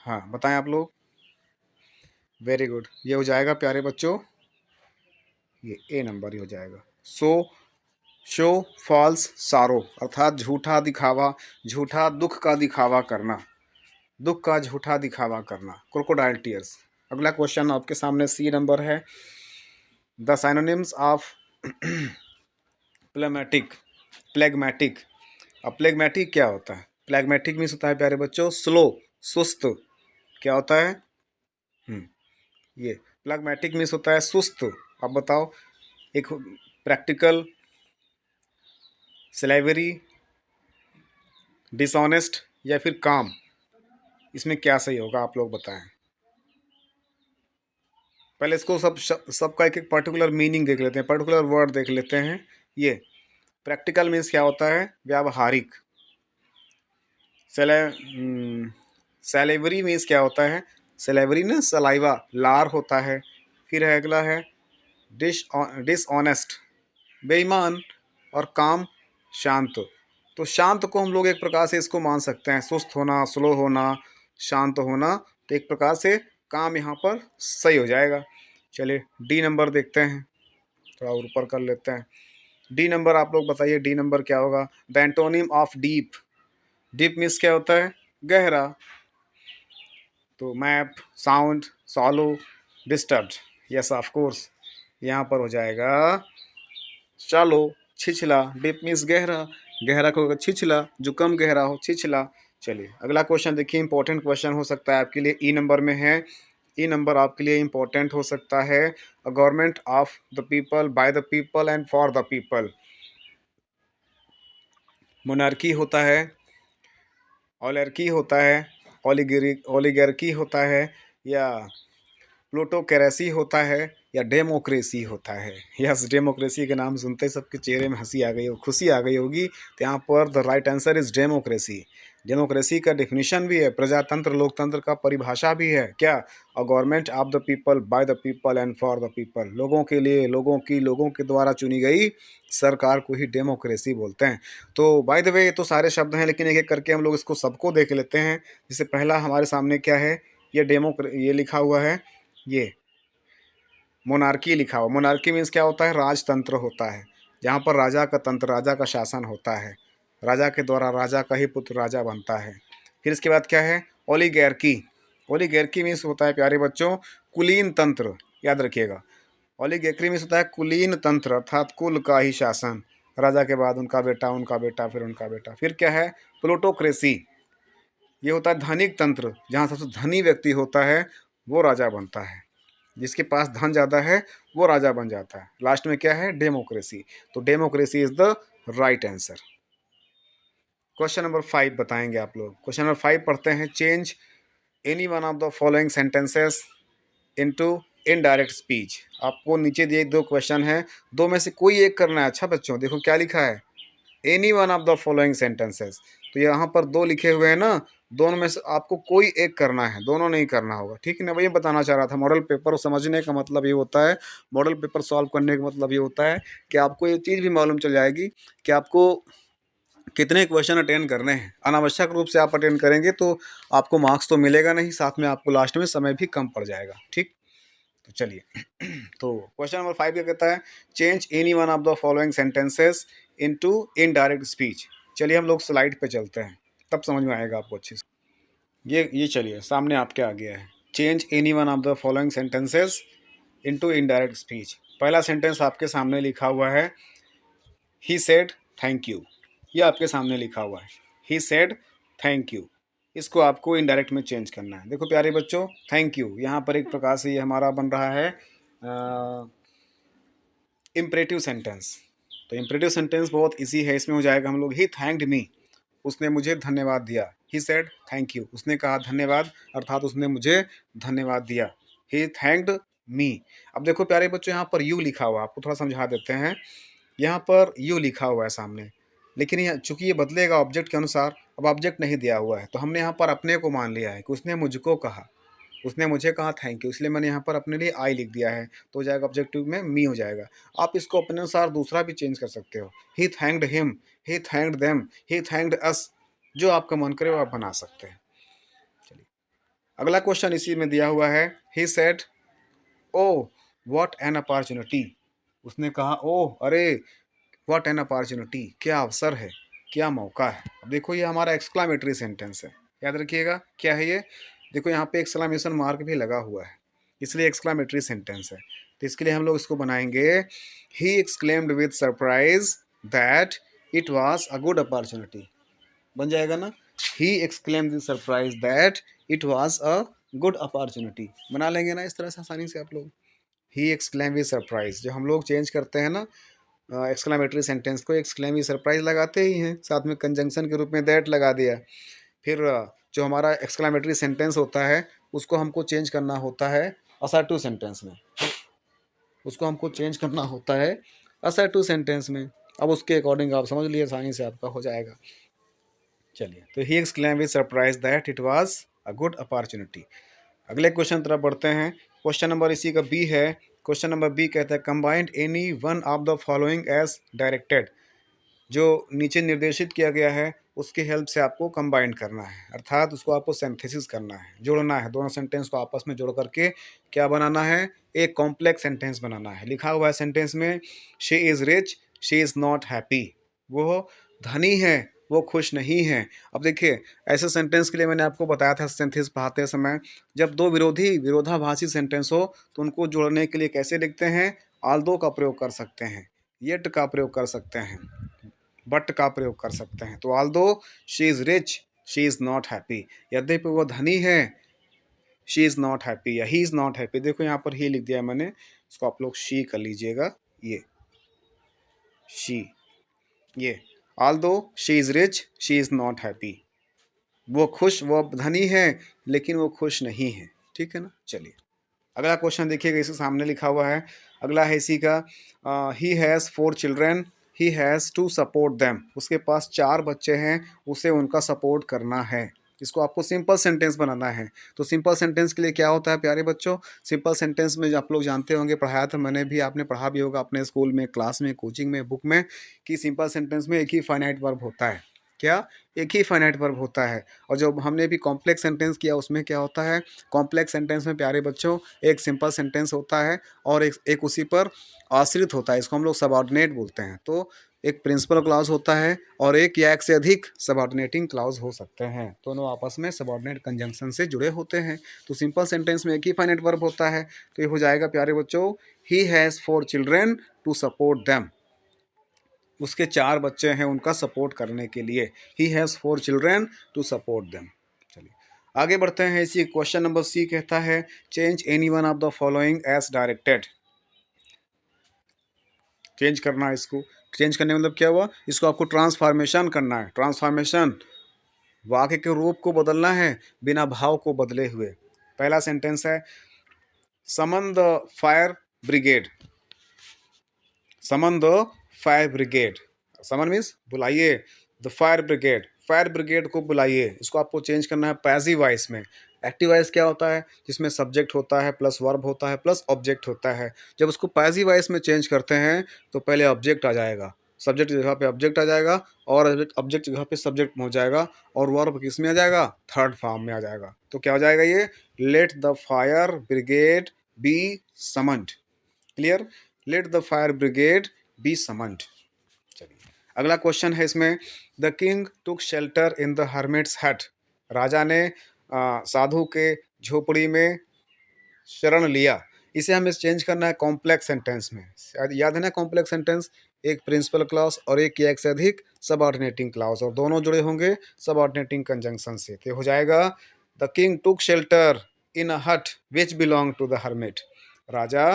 हाँ बताएं आप लोग। वेरी गुड, ये हो जाएगा प्यारे बच्चों, ये ए नंबर ही हो जाएगा। शो फॉल्स सारो, अर्थात झूठा दिखावा, झूठा दुख का दिखावा करना, दुख का झूठा दिखावा करना, क्रोकोडाइल टीयर्स। अगला क्वेश्चन आपके सामने सी नंबर है द साइनोनिम्स ऑफ प्लेमेटिक, प्लेग्मेटिक। अब प्लेग्मेटिक क्या होता है, प्लेग्मेटिक मीन्स होता है प्यारे बच्चों स्लो, सुस्त। क्या होता है ये प्लेग्मेटिक मीन्स होता है सुस्त। अब बताओ एक प्रैक्टिकल, स्लेवरी, डिसऑनेस्ट या फिर काम, इसमें क्या सही होगा आप लोग बताएं। पहले इसको सबका एक एक पर्टिकुलर मीनिंग देख लेते हैं, पर्टिकुलर वर्ड देख लेते हैं। ये प्रैक्टिकल मीन्स क्या होता है, व्यावहारिक। सेलेवरी मीन्स क्या होता है, सेलेवरी ना सलाइवा, लार होता है। फिर है अगला है डिसऑनेस्ट, बेईमान। और काम, शांत। तो शांत को हम लोग एक प्रकार से इसको मान सकते हैं, सुस्त होना, स्लो होना, शांत होना। तो एक प्रकार से काम यहाँ पर सही हो जाएगा। चलिए डी नंबर देखते हैं, थोड़ा और ऊपर कर लेते हैं। डी नंबर आप लोग बताइए, डी नंबर क्या होगा, the antonym of deep. Deep means क्या होता है, गहरा। तो map, sound, सॉलो, disturbed. Yes of course, यहाँ पर हो जाएगा चालो, छिछला। डीप मीन्स गहरा, गहरा को छिछला, जो कम गहरा हो छिछला। चलिए अगला क्वेश्चन देखिए, इंपॉर्टेंट क्वेश्चन हो सकता है आपके लिए, ई नंबर में है। ई नंबर आपके लिए इंपॉर्टेंट हो सकता है, a government of the people, by the people and for the people. Monarchy होता है, ओलर्की होता है, ओलिगार्की होता है, या प्लूटोक्रेसी होता है या डेमोक्रेसी होता है? यस, डेमोक्रेसी के नाम सुनते ही सबके चेहरे में हंसी आ गई हो, खुशी आ गई होगी। तो यहाँ पर the right answer is democracy. Democracy का डेफिनेशन भी है, प्रजातंत्र लोकतंत्र का परिभाषा भी है क्या? A government of the people, by the people and for the people. लोगों के लिए, लोगों की, लोगों के द्वारा चुनी गई सरकार को ही डेमोक्रेसी बोलते हैं। तो बाय द वे ये तो सारे शब्द हैं, लेकिन एक एक करके हम लोग इसको सबको देख लेते हैं। जैसे पहला हमारे सामने क्या है, ये लिखा हुआ है, ये मोनार्की लिखा हुआ। मोनार्की मीन्स क्या होता है? राजतंत्र होता है, जहाँ पर राजा का तंत्र, राजा का शासन होता है, राजा के द्वारा राजा का ही पुत्र राजा बनता है। फिर इसके बाद क्या है? ओलिगैर्की। ओलिगैर्की मीन्स होता है प्यारे बच्चों कुलीन तंत्र, याद रखिएगा। ओलिगैर्की मीन्स होता है कुलीन तंत्र, अर्थात कुल का ही शासन, राजा के बाद उनका बेटा, उनका बेटा, फिर उनका बेटा। फिर क्या है? प्लूटोक्रेसी। ये होता है धनिक तंत्र, जहाँ सबसे धनी व्यक्ति होता है वो राजा बनता है, जिसके पास धन ज़्यादा है वो राजा बन जाता है। लास्ट में क्या है? डेमोक्रेसी। तो democracy is the right answer. Question number 5 बताएंगे आप लोग। क्वेश्चन नंबर 5 पढ़ते हैं। Change any one of the following sentences into indirect speech. आपको नीचे दिए दो क्वेश्चन हैं, दो में से कोई एक करना है। अच्छा बच्चों देखो क्या लिखा है, any one of the following sentences. तो यहाँ पर दो लिखे हुए हैं ना, दोनों में से आपको कोई एक करना है, दोनों नहीं करना होगा, ठीक है ना? वही बताना चाह रहा था। मॉडल पेपर समझने का मतलब ये होता है, मॉडल पेपर सॉल्व करने का मतलब ये होता है कि आपको ये चीज़ भी मालूम चल जाएगी कि आपको कितने क्वेश्चन अटेंड करने हैं। अनावश्यक रूप से आप अटेंड करेंगे तो आपको मार्क्स तो मिलेगा नहीं, साथ में आपको लास्ट में समय भी कम पड़ जाएगा। ठीक, तो चलिए तो क्वेश्चन नंबर 5 क्या कहता है? Change any one of the following sentences into indirect speech. चलिए हम लोग स्लाइड पे चलते हैं, तब समझ में आएगा आपको अच्छे से। ये चलिए सामने आपके आ गया है। Change any one of the following sentences into indirect speech. पहला सेंटेंस आपके सामने लिखा हुआ है, ही सेड थैंक यू। ये आपके सामने लिखा हुआ है, ही सेड थैंक यू। इसको आपको इनडायरेक्ट में चेंज करना है। देखो प्यारे बच्चों, थैंक यू यहाँ पर एक प्रकार से ये हमारा बन रहा है इम्परेटिव सेंटेंस। तो इम्परेटिव सेंटेंस बहुत इजी है, इसमें हो जाएगा हम लोग, ही थैंक्ड मी, उसने मुझे धन्यवाद दिया। ही सेड थैंक यू, उसने कहा धन्यवाद, अर्थात उसने मुझे धन्यवाद दिया। ही थैंक्ड मी। अब देखो प्यारे बच्चों यहाँ पर यू लिखा हुआ, आपको थोड़ा समझा देते हैं। यहाँ पर यू लिखा हुआ है सामने, लेकिन यह चूंकि ये बदलेगा ऑब्जेक्ट के अनुसार, अब ऑब्जेक्ट नहीं दिया हुआ है, तो हमने यहाँ पर अपने को मान लिया है कि उसने मुझको कहा, उसने मुझे कहा थैंक यू, इसलिए मैंने यहाँ पर अपने लिए आई लिख दिया है, तो हो जाएगा ऑब्जेक्टिव में मी हो जाएगा। आप इसको अपने अनुसार दूसरा भी चेंज कर सकते हो, he thanked him, he thanked them, he thanked अस, जो आपका मन करे वो आप बना सकते हैं। चलिए अगला क्वेश्चन इसी में दिया हुआ है, he said oh what an opportunity. उसने कहा ओह अरे, व्हाट एन अपॉर्चुनिटी, क्या अवसर है, क्या मौका है। अब देखो ये हमारा एक्सक्लामेटरी सेंटेंस है, याद रखिएगा क्या है ये। देखो यहाँ पे एक्सक्लामेशन मार्क भी लगा हुआ है, इसलिए एक्सक्लामेटरी सेंटेंस है। तो इसके लिए हम लोग इसको बनाएंगे, he exclaimed with surprise that it was a good opportunity. बन जाएगा ना, he exclaimed with surprise that it was a good opportunity. बना लेंगे ना इस तरह से आसानी से आप लोग। ही एक्सक्लेम विद सरप्राइज, जो हम लोग चेंज करते हैं ना एक्सक्लेमेटरी सेंटेंस को, एक्सक्लेम विद सरप्राइज लगाते ही हैं, साथ में कंजंक्शन के रूप में दैट लगा दिया। फिर जो हमारा एक्सक्लेमेटरी सेंटेंस होता है उसको हमको चेंज करना होता है असर्टिव सेंटेंस में, उसको हमको चेंज करना होता है असर्टिव सेंटेंस में। अब उसके अकॉर्डिंग आप समझ लिए, आसानी से आपका हो जाएगा। चलिए, तो he exclaim with surprise that it was a good opportunity. अगले क्वेश्चन तरफ बढ़ते हैं। क्वेश्चन नंबर इसी का बी है। क्वेश्चन नंबर बी कहता है combined any one of the following as directed. जो नीचे निर्देशित किया गया है उसकी हेल्प से आपको कंबाइन करना है, अर्थात उसको आपको सिंथेसिस करना है, जोड़ना है, दोनों सेंटेंस को आपस में जोड़ करके क्या बनाना है, एक कॉम्प्लेक्स सेंटेंस बनाना है। लिखा हुआ है सेंटेंस में, she is rich, she is not happy. वो धनी है, वो खुश नहीं है। अब देखिए ऐसे सेंटेंस के लिए मैंने आपको बताया था सिंथेसिस पढ़ाते समय, जब दो विरोधाभासी सेंटेंस हो तो उनको जोड़ने के लिए कैसे लिखते हैं, आल्दो का प्रयोग कर सकते हैं, येट का प्रयोग कर सकते हैं, बट का प्रयोग कर सकते हैं। तो although she is rich she is not happy, यद्यपि वो धनी है, शी इज़ नॉट हैप्पी या ही इज़ नॉट हैप्पी। देखो यहाँ पर ही लिख दिया मैंने, इसको आप लोग शी कर लीजिएगा, ये शी, ये although she is rich she is not happy, वो धनी है लेकिन वो खुश नहीं है। ठीक है ना, चलिए अगला क्वेश्चन देखिएगा, इसके सामने लिखा हुआ है, अगला है इसी का, he has 4 children, he has to support them. उसके पास 4 बच्चे हैं, उसे उनका सपोर्ट करना है। इसको आपको सिंपल सेंटेंस बनाना है। तो सिंपल सेंटेंस के लिए क्या होता है प्यारे बच्चों, सिंपल सेंटेंस में आप लोग जानते होंगे, पढ़ाया था मैंने भी, आपने पढ़ा भी होगा अपने स्कूल में, क्लास में, कोचिंग में, बुक में, कि सिंपल सेंटेंस में एक ही फाइनाइट वर्ब होता है। क्या? एक ही फाइनाइट वर्ब होता है। और जो हमने भी कॉम्प्लेक्स सेंटेंस किया उसमें क्या होता है, कॉम्प्लेक्स सेंटेंस में प्यारे बच्चों एक सिंपल सेंटेंस होता है और एक उसी पर आश्रित होता है, इसको हम लोग सबऑर्डिनेट बोलते हैं। तो एक प्रिंसिपल क्लॉज होता है और एक या एक से अधिक सबऑर्डिनेटिंग क्लॉज हो सकते हैं, दोनों आपस में सबऑर्डिनेट कंजंक्शन से जुड़े होते हैं। तो सिंपल सेंटेंस में एक ही फाइनाइट वर्ब होता है, तो ये हो जाएगा प्यारे बच्चों, he has 4 children to support them. उसके 4 बच्चे हैं उनका सपोर्ट करने के लिए, he has 4 children to support them. चलिए आगे बढ़ते हैं। इसी क्वेश्चन नंबर सी कहता है, change any one of the following as directed. Change करना है इसको, चेंज करने मतलब क्या हुआ, इसको आपको ट्रांसफॉर्मेशन करना है। ट्रांसफॉर्मेशन, वाक्य के रूप को बदलना है बिना भाव को बदले हुए। पहला सेंटेंस है, summon the fire brigade. Summon the fire brigade, summon means बुलाइए, the fire brigade, fire brigade को बुलाइए। इसको आपको चेंज करना है पैसिव वॉइस में। एक्टिव वॉइस क्या होता है, जिसमें सब्जेक्ट होता है प्लस वर्ब होता है प्लस ऑब्जेक्ट होता है। जब उसको पैसिव वॉइस में चेंज करते हैं तो पहले ऑब्जेक्ट आ जाएगा, सब्जेक्ट की जगह पे ऑब्जेक्ट आ जाएगा, और ऑब्जेक्ट की जगह पे सब्जेक्ट हो जाएगा, और वर्ब किस में आ जाएगा, थर्ड फॉर्म में आ जाएगा। तो क्या हो जाएगा ये, let the fire brigade be summoned. Clear, let the fire brigade be summoned. चलिए अगला क्वेश्चन है इसमें, the king took shelter in the hermit's hut. राजा ने साधु के झोपड़ी में शरण लिया। इसे हमें चेंज करना है कॉम्प्लेक्स सेंटेंस में। याद है ना कॉम्प्लेक्स सेंटेंस, एक प्रिंसिपल क्लॉज और एक या एक से अधिक सबऑर्डिनेटिंग क्लॉज, और दोनों जुड़े होंगे सबऑर्डिनेटिंग कंजंक्शन से। तो हो जाएगा, the king took shelter in a hut which belong to the hermit. राजा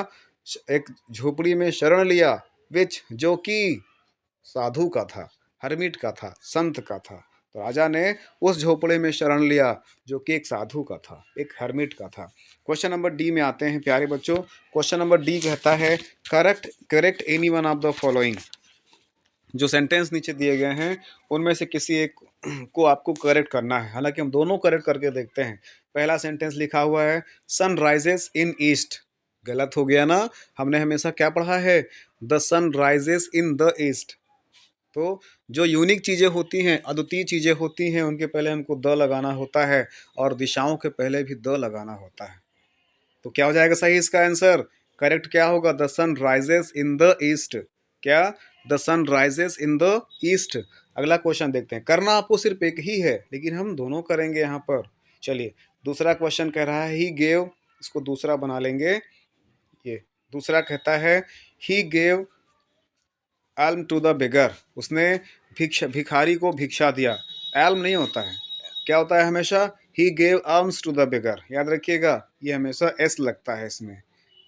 एक झोपड़ी में शरण लिया, विच जो कि साधु का था, हर्मिट का था, संत का था। तो राजा ने उस झोपड़े में शरण लिया जो कि एक साधु का था, एक हर्मिट का था। क्वेश्चन नंबर डी में आते हैं प्यारे बच्चों। क्वेश्चन नंबर डी कहता है, correct correct any one of the following. जो सेंटेंस नीचे दिए गए हैं उनमें से किसी एक को आपको करेक्ट करना है। हालांकि हम दोनों करेक्ट करके देखते हैं। पहला सेंटेंस लिखा हुआ है, सन राइजेस इन ईस्ट। गलत हो गया ना, हमने हमेशा क्या पढ़ा है, the sun rises in the east. तो जो यूनिक चीज़ें होती हैं, अद्वितीय चीज़ें होती हैं, उनके पहले हमको द लगाना होता है, और दिशाओं के पहले भी द लगाना होता है। तो क्या हो जाएगा सही इसका आंसर, करेक्ट क्या होगा, the sun rises in the east. क्या, the sun rises in the east. अगला क्वेश्चन देखते हैं, करना आपको सिर्फ एक ही है लेकिन हम दोनों करेंगे यहाँ पर। चलिए दूसरा क्वेश्चन कह रहा है, ही गेव, इसको दूसरा बना लेंगे। ये दूसरा कहता है, he gave alm to the beggar. उसने भिखारी को भिक्षा दिया। एल्म नहीं होता है, क्या होता है हमेशा, he gave arms to the beggar. याद रखिएगा, ये हमेशा एस लगता है इसमें,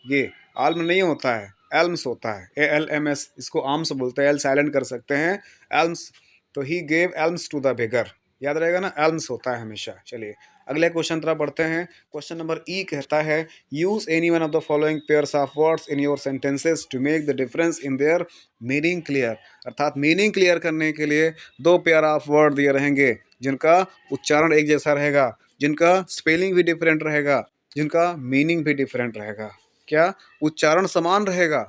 ये आल्म नहीं होता है, एल्म्स होता है, ALMS। इसको आर्म्स बोलते हैं, एल साइलेंट कर सकते हैं, एल्म्स। तो he gave alms to the beggar, याद रहेगा ना, एल्म्स होता है हमेशा। चलिए अगले क्वेश्चन तरफ बढ़ते हैं। क्वेश्चन नंबर ई कहता है, use any one of the following pairs of words in your sentences to make the difference in their meaning clear. अर्थात मीनिंग क्लियर करने के लिए 2 पेयर ऑफ वर्ड दिए रहेंगे जिनका उच्चारण एक जैसा रहेगा, जिनका स्पेलिंग भी डिफरेंट रहेगा, जिनका मीनिंग भी डिफरेंट रहेगा। क्या, उच्चारण समान रहेगा,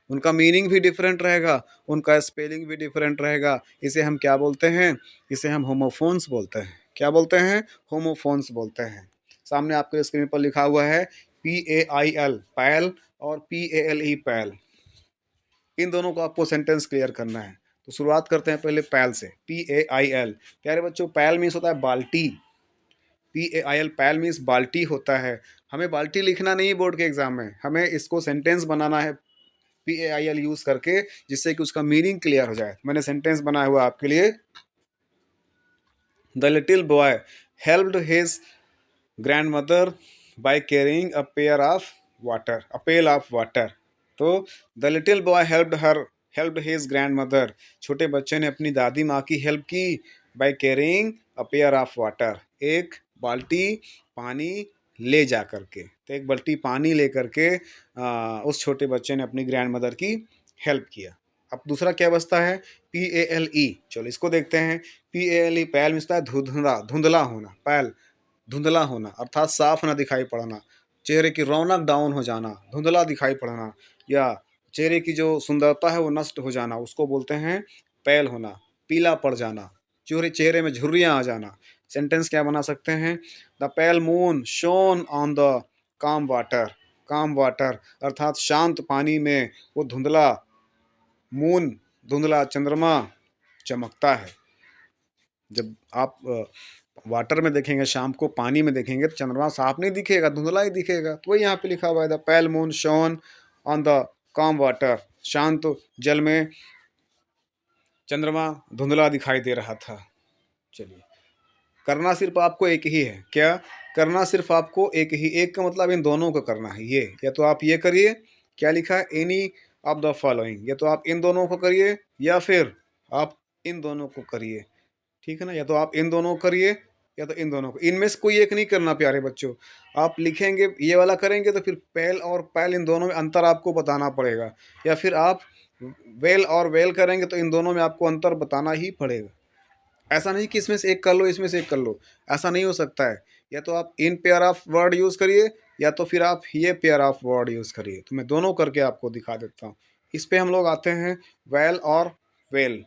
उनका मीनिंग भी डिफरेंट रहेगा, उनका स्पेलिंग भी डिफरेंट रहेगा। इसे हम क्या बोलते हैं, इसे हम होमोफोन्स बोलते हैं। क्या बोलते हैं, होमोफोन्स बोलते हैं। सामने आपके स्क्रीन पर लिखा हुआ है PAIL पैल और PALE पैल। इन दोनों को आपको सेंटेंस क्लियर करना है। तो शुरुआत करते हैं पहले पैल से, PAIL। प्यारे बच्चों, पैल मीन्स होता है बाल्टी। PAIL पैल मीन्स बाल्टी होता है। हमें बाल्टी लिखना नहीं है बोर्ड के एग्जाम में, हमें इसको सेंटेंस बनाना है PAIL यूज करके, जिससे कि उसका मीनिंग क्लियर हो जाए। मैंने सेंटेंस बनाया हुआ आपके लिए, the little boy helped his grandmother by carrying a pair of water, a pail of water. तो the little boy helped his grandmother. छोटे बच्चे ने अपनी दादी माँ की हेल्प की, by carrying a pair of water, एक बाल्टी पानी ले जा करके। तो एक बाल्टी पानी ले करके उस छोटे बच्चे ने अपनी ग्रैंड मदर की हेल्प किया। अब दूसरा क्या बचता है, PALE। चलो इसको देखते हैं। PALE, पैल मीन्स है धुंधला, धुंधला होना, पैल धुंधला होना अर्थात साफ ना दिखाई पड़ना, चेहरे की रौनक डाउन हो जाना, धुंधला दिखाई पड़ना, या चेहरे की जो सुंदरता है वो नष्ट हो जाना, उसको बोलते हैं पैल होना, पीला पड़ जाना, चेहरे चेहरे में झुर्रियाँ आ जाना। सेंटेंस क्या बना सकते हैं, the pale moon shown on the काम वाटर। काम वाटर अर्थात शांत पानी में वो धुंधला मून, धुंधला चंद्रमा चमकता है। जब आप वाटर में देखेंगे, शाम को पानी में देखेंगे तो चंद्रमा साफ नहीं दिखेगा, धुंधला ही दिखेगा। तो वही यहाँ पे लिखा हुआ है, the pale moon shown on the काम वाटर। शांत जल में चंद्रमा धुंधला दिखाई दे रहा था। चलिए, करना सिर्फ आपको एक ही है। क्या करना सिर्फ आपको एक ही, एक का मतलब इन दोनों को करना है। ये या तो आप ये करिए, क्या लिखा है, एनी ऑफ द फॉलोइंग, या तो आप इन दोनों को करिए या फिर आप इन दोनों को करिए। ठीक है ना, या तो आप इन दोनों को करिए या तो इन दोनों को, इनमें से कोई एक नहीं करना प्यारे बच्चों। आप लिखेंगे ये वाला करेंगे तो फिर पैल और पैल इन दोनों में अंतर आपको बताना पड़ेगा, या फिर आप वेल और वेल करेंगे तो इन दोनों में आपको अंतर बताना ही पड़ेगा। ऐसा नहीं कि इसमें से एक कर लो, इसमें से एक कर लो, ऐसा नहीं हो सकता है। या तो आप in pair of word use करिए या तो फिर आप ये पेयर ऑफ वर्ड यूज़ करिए। तो मैं दोनों करके आपको दिखा देता हूँ। इस पे हम लोग आते हैं वेल और वेल।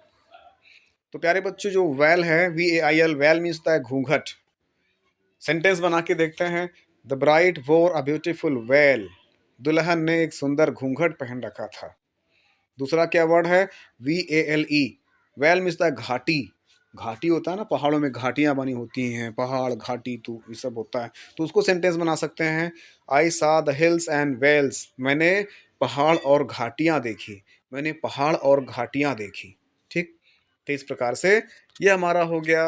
तो प्यारे बच्चों, जो वेल है, VAIL, वेल मीन्स होता है घूंघट। सेंटेंस बना के देखते हैं। द ब्राइड वोर अ ब्यूटीफुल वेल। दुल्हन ने एक सुंदर घूंघट पहन रखा था। दूसरा क्या वर्ड है, VALE। वेल मीन्स है घाटी। घाटी होता है ना, पहाड़ों में घाटियां बनी होती हैं, पहाड़ घाटी, तो ये सब होता है। तो उसको सेंटेंस बना सकते हैं, आई सा द हिल्स एंड वेल्स। मैंने पहाड़ और घाटियां देखी। मैंने पहाड़ और घाटियां देखी। ठीक। तो इस प्रकार से ये हमारा हो गया।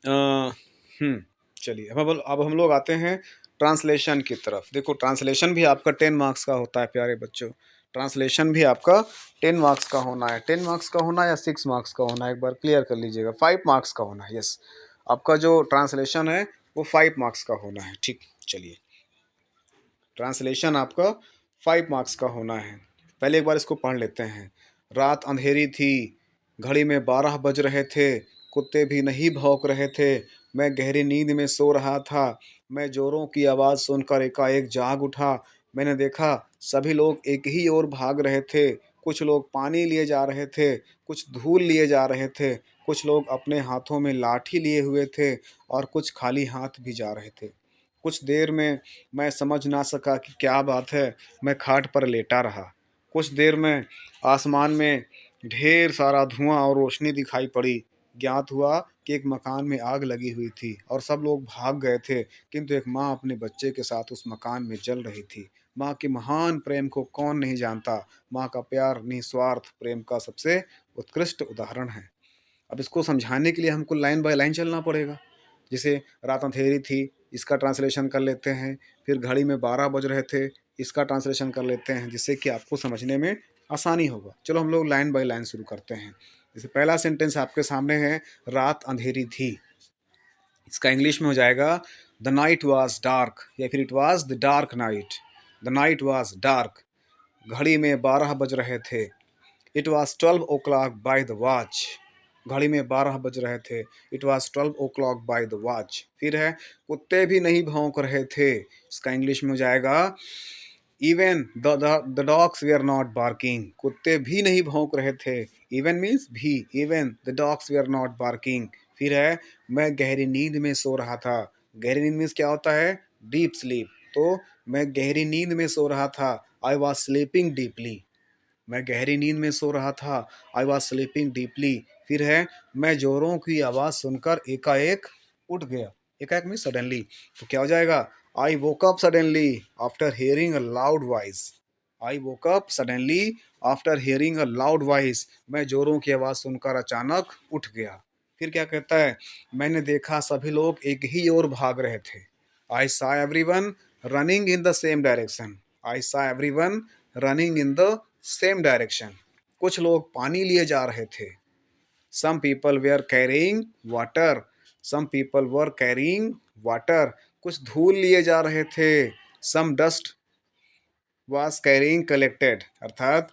हम्म चलिए, अब हम लोग आते हैं ट्रांसलेशन की तरफ। देखो, ट्रांसलेशन भी आपका 10 मार्क्स का होता है प्यारे बच्चों। ट्रांसलेशन भी आपका 10 मार्क्स का होना है। 10 मार्क्स का होना है या 6 मार्क्स का होना है, एक बार क्लियर कर लीजिएगा। 5 मार्क्स का होना है। यस, आपका जो ट्रांसलेशन है वो 5 मार्क्स का होना है। ठीक। चलिए, ट्रांसलेशन आपका 5 मार्क्स का होना है। पहले एक बार इसको पढ़ लेते हैं। रात अंधेरी थी, घड़ी में 12 बज रहे थे, कुत्ते भी नहीं भौंक रहे थे। मैं गहरी नींद में सो रहा था। मैं जोरों की आवाज़ सुनकर एकाएक जाग उठा। मैंने देखा सभी लोग एक ही ओर भाग रहे थे। कुछ लोग पानी लिए जा रहे थे, कुछ धूल लिए जा रहे थे, कुछ लोग अपने हाथों में लाठी लिए हुए थे और कुछ खाली हाथ भी जा रहे थे। कुछ देर में मैं समझ ना सका कि क्या बात है। मैं खाट पर लेटा रहा। कुछ देर में आसमान में ढेर सारा धुआं और रोशनी दिखाई पड़ी। ज्ञात हुआ कि एक मकान में आग लगी हुई थी और सब लोग भाग गए थे, किंतु एक माँ अपने बच्चे के साथ उस मकान में जल रही थी। माँ के महान प्रेम को कौन नहीं जानता। माँ का प्यार निस्वार्थ प्रेम का सबसे उत्कृष्ट उदाहरण है। अब इसको समझाने के लिए हमको लाइन बाय लाइन चलना पड़ेगा। जैसे रात अंधेरी थी, इसका ट्रांसलेशन कर लेते हैं। फिर घड़ी में 12 बज रहे थे, इसका ट्रांसलेशन कर लेते हैं, जिससे कि आपको समझने में आसानी होगा। चलो हम लोग लाइन बाय लाइन शुरू करते हैं। जैसे पहला सेंटेंस आपके सामने है, रात अंधेरी थी। इसका इंग्लिश में हो जाएगा, द नाइट वॉज डार्क, या फिर it was the dark night. The night was dark. घड़ी में 12 बज रहे थे। It was 12 o'clock by the watch. घड़ी में 12 बज रहे थे। It was 12 o'clock by the watch. फिर है, कुत्ते भी नहीं भौंक रहे थे। इसका इंग्लिश में हो जाएगा, even the dogs were not barking. कुत्ते भी नहीं भौंक रहे थे। इवन मीन्स भी, even the dogs were not barking. फिर है, मैं गहरी नींद में सो रहा था। गहरी नींद मीन्स क्या होता है, डीप स्लीप। तो मैं गहरी नींद में सो रहा था। I was sleeping deeply. मैं गहरी नींद में सो रहा था। I was sleeping deeply. फिर है, मैं जोरों की आवाज़ सुनकर एकाएक उठ गया। एकाएक मीन सडनली। तो क्या हो जाएगा, I woke up suddenly after hearing a loud voice. I woke up suddenly after hearing a loud voice. मैं जोरों की आवाज़ सुनकर अचानक उठ गया। फिर क्या कहता है, मैंने देखा सभी लोग एक ही ओर भाग रहे थे। I saw everyone running in the same direction. I saw everyone running in the same direction. कुछ लोग पानी लिए जा रहे थे। Some people were carrying water. Some people were carrying water. कुछ धूल लिए जा रहे थे। Some dust was carrying collected, अर्थात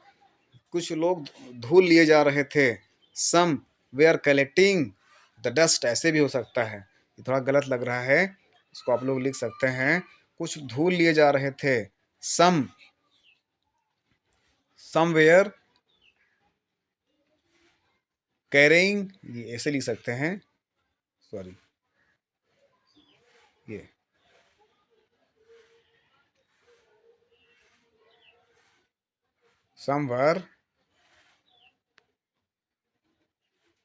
कुछ लोग धूल लिए जा रहे थे। Some way are collecting the dust, ऐसे भी हो सकता है, ये थोड़ा गलत लग रहा है, इसको आप लोग लिख सकते हैं कुछ धूल लिए जा रहे थे। सम समवेयर कैरिंग, ये ऐसे लिख सकते हैं, सॉरी, ये समवर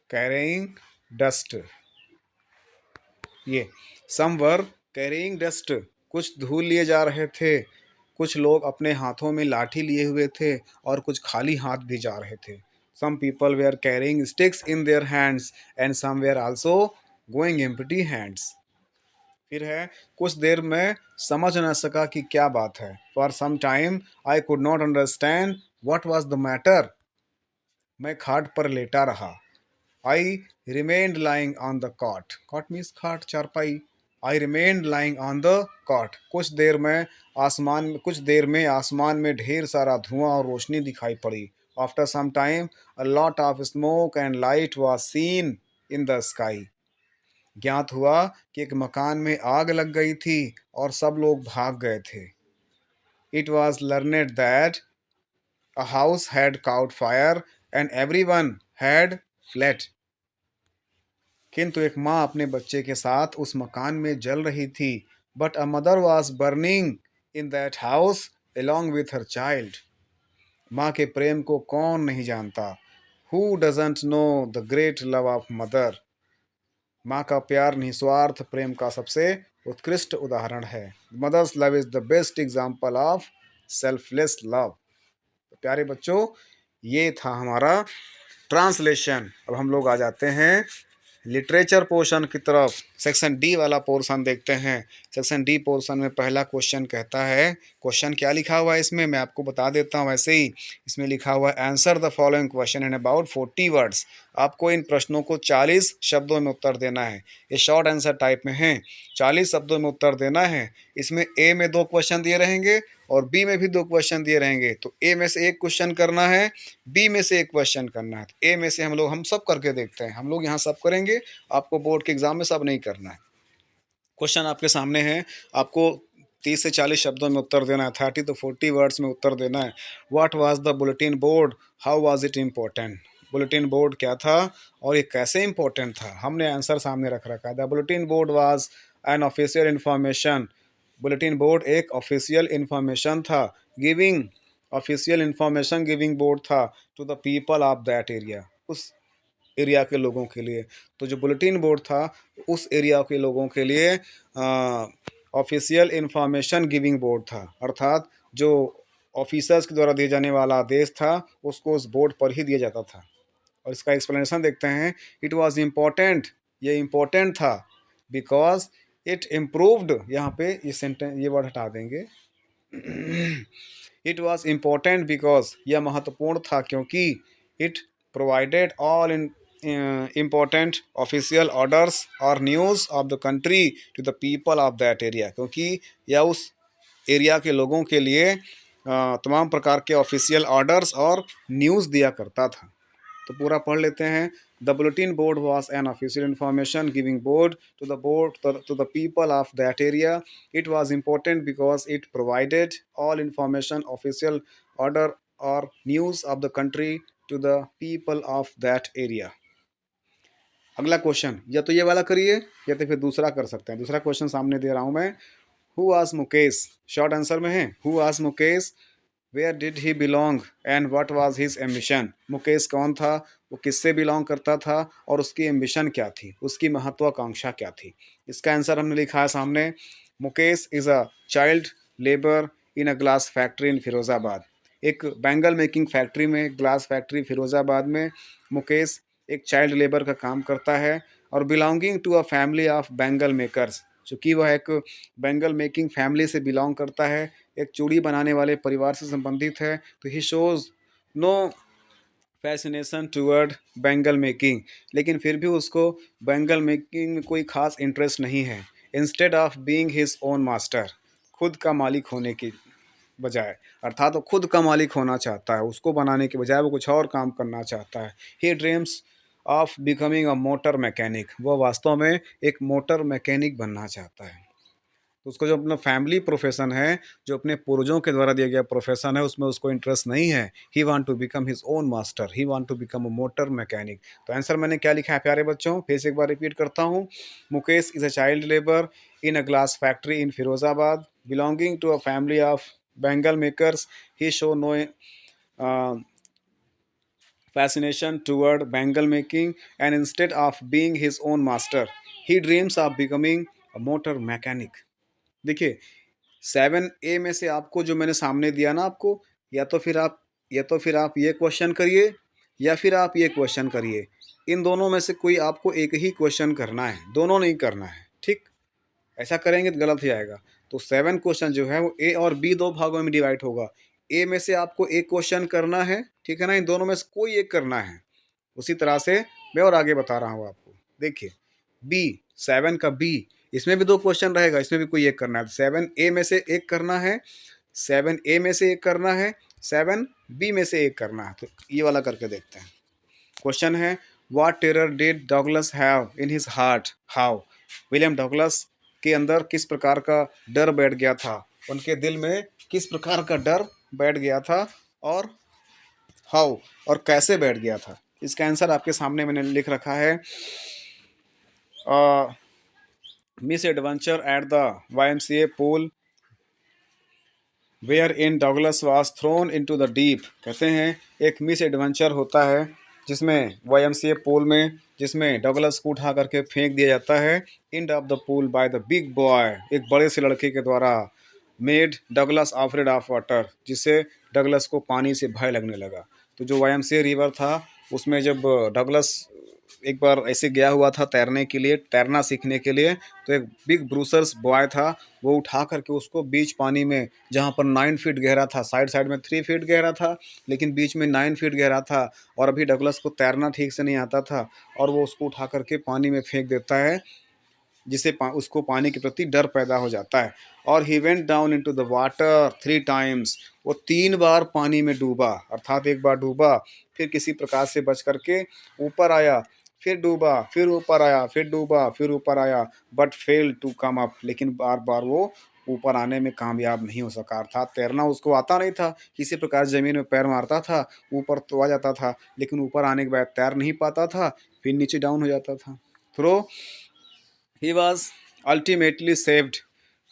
कैरिंग डस्ट, ये समवर कैरिंग डस्ट, कुछ धूल लिए जा रहे थे। कुछ लोग अपने हाथों में लाठी लिए हुए थे और कुछ खाली हाथ भी जा रहे थे। Some people were carrying sticks in their hands and some were also going empty hands. फिर है, कुछ देर में समझ न सका कि क्या बात है। For some time I could not understand what was the matter, मैं खाट पर लेटा रहा। I remained lying on the cot, cot means खाट, चारपाई। I remained lying on the cot, कुछ देर में आसमान में ढेर सारा धुआं और रोशनी दिखाई पड़ी। After some time a lot of smoke and light was seen in the sky, ज्ञात हुआ कि एक मकान में आग लग गई थी और सब लोग भाग गए थे। It was learned that a house had cout fire and every one had fled, किंतु एक माँ अपने बच्चे के साथ उस मकान में जल रही थी। But a mother was burning in that house along with her child, माँ के प्रेम को कौन नहीं जानता। Who doesn't know the great love of mother, माँ का प्यार निस्वार्थ प्रेम का सबसे उत्कृष्ट उदाहरण है। Mother's love is the best example of selfless love. तो प्यारे बच्चों, ये था हमारा ट्रांसलेशन। अब हम लोग आ जाते हैं लिटरेचर पोर्शन की तरफ। सेक्शन डी वाला पोर्शन देखते हैं। सेक्शन डी पोर्शन में पहला क्वेश्चन कहता है, क्वेश्चन क्या लिखा हुआ है इसमें मैं आपको बता देता हूँ। ऐसे ही इसमें लिखा हुआ है, answer the following question in about 40 words. आपको इन प्रश्नों को 40 शब्दों में उत्तर देना है। ये शॉर्ट आंसर टाइप में है, 40 शब्दों में उत्तर देना है। इसमें ए में 2 क्वेश्चन दिए रहेंगे और बी में भी 2 क्वेश्चन दिए रहेंगे। तो ए में से एक क्वेश्चन करना है, बी में से एक क्वेश्चन करना है। तो ए में से हम सब करके देखते हैं। हम लोग यहाँ सब करेंगे, आपको बोर्ड के एग्जाम में सब नहीं करना है। क्वेश्चन आपके सामने है, आपको 30 से 40 शब्दों में उत्तर देना है, 30 to 40 वर्ड्स में उत्तर देना है। What was the bulletin board, how was it important, bulletin board क्या था और ये कैसे इंपॉर्टेंट था। हमने आंसर सामने रख रखा है। The bulletin board was an official information, bulletin board एक ऑफिशियल इंफॉर्मेशन था। Giving, official information giving board था to the people of that area, उस एरिया के लोगों के लिए। तो जो बुलेटिन बोर्ड था उस एरिया के लोगों के लिए ऑफिशियल इंफॉर्मेशन गिविंग बोर्ड था, अर्थात जो ऑफिसर्स के द्वारा दिए जाने वाला आदेश था उसको उस बोर्ड पर ही दिया जाता था। और इसका एक्सप्लेनेशन देखते हैं। इट वॉज इम्पोर्टेंट, ये इम्पोर्टेंट था, बिकॉज इट इम्प्रूव्ड, यहाँ पे ये सेंटेंस, ये वर्ड हटा देंगे। इट वॉज इम्पोर्टेंट बिकॉज, यह महत्वपूर्ण था क्योंकि it provided all in important official orders और news of the country to the people of that area, क्योंकि यह उस एरिया के लोगों के लिए तमाम प्रकार के ऑफिशियल ऑर्डर्स और न्यूज़ दिया करता था। तो पूरा पढ़ लेते हैं। The bulletin board was an official information giving board to the people of that area. It was important because it provided all information official order और news of the country to the people of that area. अगला question, या तो ये वाला करिए या तो फिर दूसरा कर सकते हैं। दूसरा क्वेश्चन सामने दे रहा हूं मैं। Who was Mukesh, short answer में है, who was Mukesh, where did he belong and what was his ambition. Mukesh कौन था, वो किससे बिलोंग करता था और उसकी एम्बिशन क्या थी, उसकी महत्वाकांक्षा क्या थी। इसका आंसर हमने लिखा है सामने। Mukesh is a child labour in a glass factory इन फिरोज़ाबाद, एक बैंगल मेकिंग फैक्ट्री में, ग्लास फैक्ट्री फिरोज़ाबाद में मुकेश एक चाइल्ड लेबर का काम करता है। और belonging to a family of bangle makers, चूँकि वह एक बैंगल मेकिंग फैमिली से बिलोंग करता है, एक चूड़ी बनाने वाले परिवार से संबंधित है, तो he shows no fascination toward bangle making, लेकिन फिर भी उसको बैंगल मेकिंग में कोई ख़ास इंटरेस्ट नहीं है। Instead of being his own master, खुद का मालिक होने की बजाय, अर्थात वो खुद का मालिक होना चाहता है, उसको बनाने के बजाय वो कुछ और काम करना चाहता है। He dreams of becoming a motor mechanic, वो वास्तव में एक मोटर मैकेनिक बनना चाहता है। तो उसको जो अपना फैमिली प्रोफेशन है, जो अपने पूर्वजों के द्वारा दिया गया प्रोफेशन है, उसमें उसको इंटरेस्ट नहीं है। He want to become his own master, he want to become a motor mechanic. तो आंसर मैंने क्या लिखा है प्यारे बच्चों, फिर से एक बार रिपीट करता हूँ। Mukesh is a child labour in a glass factory in Firozabad, belonging to a family of bangle makers. He show no fascination toward bangle making, and instead of being his own master, he dreams of becoming a motor mechanic. देखिए, 7A में से आपको जो मैंने सामने दिया ना आपको, या तो फिर आप ये क्वेश्चन करिए, या फिर आप ये क्वेश्चन करिए। इन दोनों में से कोई आपको एक ही क्वेश्चन करना है, दोनों नहीं करना है, ठीक। ऐसा करेंगे तो गलत हो जाएगा। तो 7 क्वेश्चन जो है वो ए और बी दो भागों में डिवाइड होगा। ए में से आपको एक क्वेश्चन करना है, ठीक है ना, इन दोनों में से कोई एक करना है। उसी तरह से मैं और आगे बता रहा हूँ आपको। देखिए, बी, 7 का बी, इसमें भी 2 क्वेश्चन रहेगा, इसमें भी कोई एक करना है। 7A में से एक करना है, 7A में से एक करना है, 7B में से एक करना है। तो ये वाला करके देखते हैं। क्वेश्चन है, what terror did Douglas have in his heart, how. William Douglas के अंदर किस प्रकार का डर बैठ गया था, उनके दिल में किस प्रकार का डर बैठ गया था, और हाउ, और कैसे बैठ गया था। इसका आंसर आपके सामने मैंने लिख रखा है। Misadventure at the YMCA pool where in Douglas was thrown into the deep. कहते हैं एक मिस एडवेंचर होता है जिसमें YMCA पूल में, जिसमें डगलस को उठा करके फेंक दिया जाता है end of the pool by the big boy, एक बड़े से लड़के के द्वारा। Made Douglas afraid of water, जिससे डगलस को पानी से भय लगने लगा। तो जो YMCA रिवर था, उसमें जब डगलस एक बार ऐसे गया हुआ था तैरने के लिए, तैरना सीखने के लिए, तो एक बिग ब्रूसर्स बॉय था, वो उठा करके उसको बीच पानी में, जहाँ पर 9 फीट गहरा था, साइड साइड में 3 फीट गहरा था, लेकिन बीच में 9 फीट गहरा था, और अभी डगलस को तैरना ठीक से नहीं आता था, और वो उसको उठा करके पानी में फेंक देता है, जिससे उसको पानी के प्रति डर पैदा हो जाता है। और he went down into the water 3 times, वो 3 बार पानी में डूबा, अर्थात एक बार डूबा, फिर किसी प्रकार से बच करके ऊपर आया, फिर डूबा, फिर ऊपर आया, फिर डूबा, फिर ऊपर आया, but fail to come up, लेकिन बार बार वो ऊपर आने में कामयाब नहीं हो सका। अर्थात तैरना उसको आता नहीं था, किसी प्रकार ज़मीन में पैर मारता था, ऊपर तो आ जाता था, लेकिन ऊपर आने के बाद तैर नहीं पाता था, फिर नीचे डाउन हो जाता था। Though he was ultimately saved,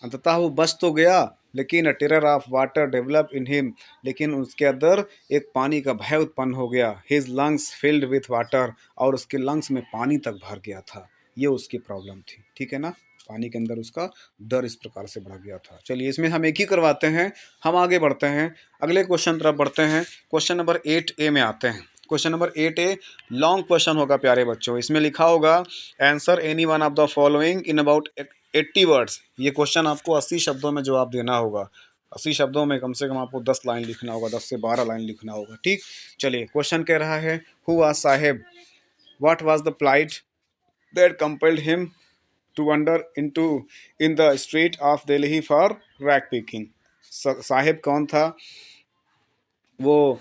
अंततः वो बच तो गया, लेकिन a terror of water develop in him, लेकिन उसके अंदर एक पानी का भय उत्पन्न हो गया। His lungs filled with water, और उसके लंग्स में पानी तक भर गया था। ये उसकी प्रॉब्लम थी, ठीक है ना, पानी के अंदर उसका डर इस प्रकार से बढ़ गया था। चलिए, इसमें हम एक ही करवाते हैं, हम आगे बढ़ते हैं, अगले क्वेश्चन तरफ बढ़ते हैं। क्वेश्चन नंबर 8A में आते हैं। Question number 8A long question होगा प्यारे बच्चों। इसमें लिखा होगा, answer any one of the following in about 80 words. ये क्वेश्चन आपको 80 शब्दों में जवाब देना होगा। 80 शब्दों में कम से कम आपको 10 लाइन लिखना होगा, 10 से 12 लाइन लिखना होगा, ठीक। चलिए, क्वेश्चन कह रहा है, who was Saheb, what was the plight that compelled him to wander into in the street of Delhi for rag picking. Saheb कौन था, वो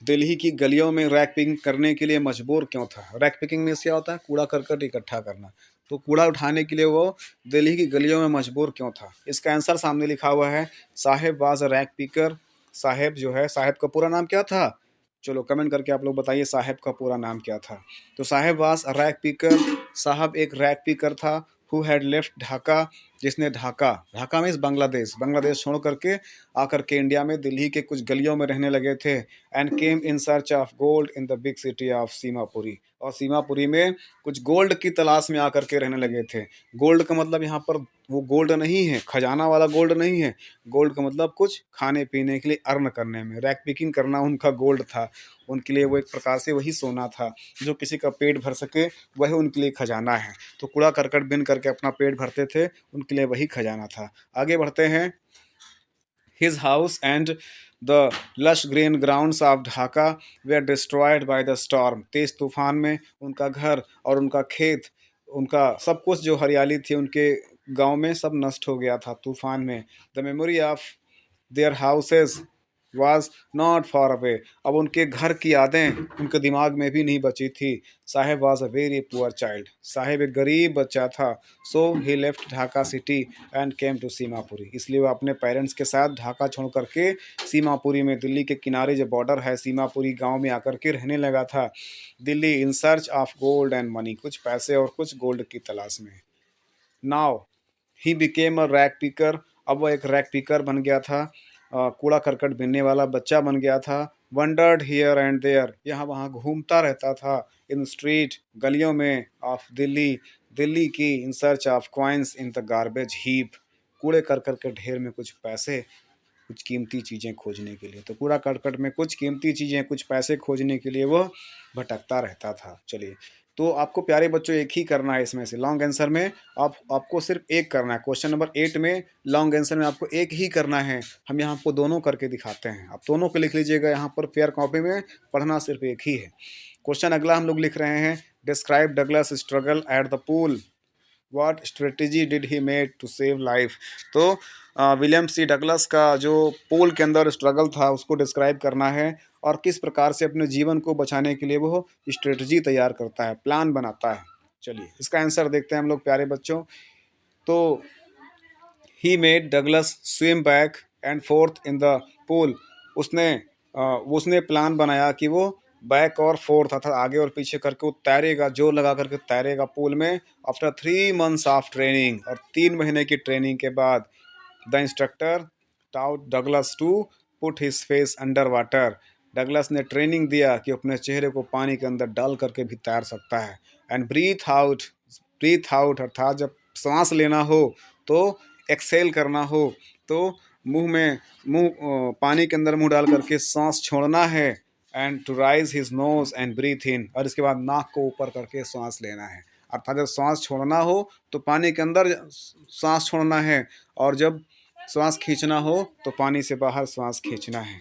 दिल्ली की गलियों में रैक पिकिंग करने के लिए मजबूर क्यों था। रैक पिकिंग में क्या होता है, कूड़ा करकट इकट्ठा करना। तो कूड़ा उठाने के लिए वो दिल्ली की गलियों में मजबूर क्यों था। इसका आंसर सामने लिखा हुआ है, साहेब वाज अ रैक पिकर। साहेब जो है, साहेब का पूरा नाम क्या था, चलो कमेंट करके आप लोग बताइए साहेब का पूरा नाम क्या था। तो साहेब वाज अ रैक पिकर, साहब एक रैक पिकर था। हु हैड लेफ्ट ढाका, जिसने ढाका, ढाका मीन्स बांग्लादेश, बांग्लादेश छोड़ करके आकर के इंडिया में दिल्ली के कुछ गलियों में रहने लगे थे। And came in search of gold in the big city of Seemapuri, और सीमापुरी में कुछ गोल्ड की तलाश में आकर के रहने लगे थे। गोल्ड का मतलब यहाँ पर वो गोल्ड नहीं है, खजाना वाला गोल्ड नहीं है। गोल्ड का मतलब कुछ खाने पीने के लिए अर्न करने में, रैक पिकिंग करना उनका गोल्ड था। उनके लिए वो एक प्रकार से वही सोना था, जो किसी का पेट भर सके वही उनके लिए खजाना है। तो कूड़ा करकट बिन करके अपना पेट भरते थे, उनके लिए वही खजाना था। आगे बढ़ते हैं। His house and the lush green grounds of Dhaka were destroyed by the storm. तेज तूफान में उनका घर और उनका खेत उनका सब कुछ जो हरियाली थी उनके गांव में सब नष्ट हो गया था तूफान में। The memory of their houses was not far away. अब उनके घर की यादें उनके दिमाग में भी नहीं बची थी। Saheb was a very poor child. Saheb एक गरीब बच्चा था। So he left Dhaka city and came to Seemapuri. इसलिए वो अपने पेरेंट्स के साथ ढाका छोड़ करके सीमापुरी में, दिल्ली के किनारे जो बॉर्डर है, सीमापुरी गांव में आकर के रहने लगा था। Delhi in search of gold and money. कुछ पैसे और कुछ गोल्ड की तलाश में। Now he became a rack picker. अब वो एक रैक पिकर बन गया था। कूड़ा करकट बीनने वाला बच्चा बन गया था। Wandered here and there. यहाँ वहाँ घूमता रहता था। इन स्ट्रीट, गलियों में, ऑफ दिल्ली, दिल्ली की, in search of coins in the garbage heap. कूड़े करकट के ढेर में कुछ पैसे, कुछ कीमती चीज़ें खोजने के लिए। तो कूड़ा करकट में कुछ कीमती चीज़ें, कुछ पैसे खोजने के लिए वो भटकता रहता था। चलिए, तो आपको प्यारे बच्चों एक ही करना है इसमें से। लॉन्ग आंसर में आपको सिर्फ एक करना है। क्वेश्चन नंबर 8 में लॉन्ग आंसर में आपको एक ही करना है। हम यहाँ आपको दोनों करके दिखाते हैं। आप दोनों को लिख लीजिएगा यहाँ पर फेयर कॉपी में। पढ़ना सिर्फ एक ही है। क्वेश्चन अगला हम लोग लिख रहे हैं, describe Douglas struggle at the pool. What strategy did he made to save life. तो विलियम सी डगलस का जो पूल के अंदर स्ट्रगल था उसको डिस्क्राइब करना है, और किस प्रकार से अपने जीवन को बचाने के लिए वो स्ट्रेटजी तैयार करता है, प्लान बनाता है। चलिए इसका आंसर देखते हैं हम लोग प्यारे बच्चों। तो he made Douglas swim back and fourth in the pool. उसने उसने प्लान बनाया कि वो बैक और फोर्थ अर्थात आगे और पीछे करके वो तैरेगा, जोर लगा करके तैरेगा पूल में। आफ्टर 3 months ऑफ ट्रेनिंग, और 3 महीने की ट्रेनिंग के बाद, the instructor taught Douglas to put his face under water. डगलस ने ट्रेनिंग दिया कि अपने चेहरे को पानी के अंदर डाल करके भी तैर सकता है। एंड ब्रीथ आउट अर्थात जब सांस लेना हो तो एक्सेल करना हो तो पानी के अंदर मुंह डाल करके सांस छोड़ना है। And to raise his nose and breathe in, और इसके बाद नाक को ऊपर करके सांस लेना है। अर्थात जब सांस छोड़ना हो तो पानी के अंदर सांस छोड़ना है, और जब श्वास खींचना हो तो पानी से बाहर श्वास खींचना है।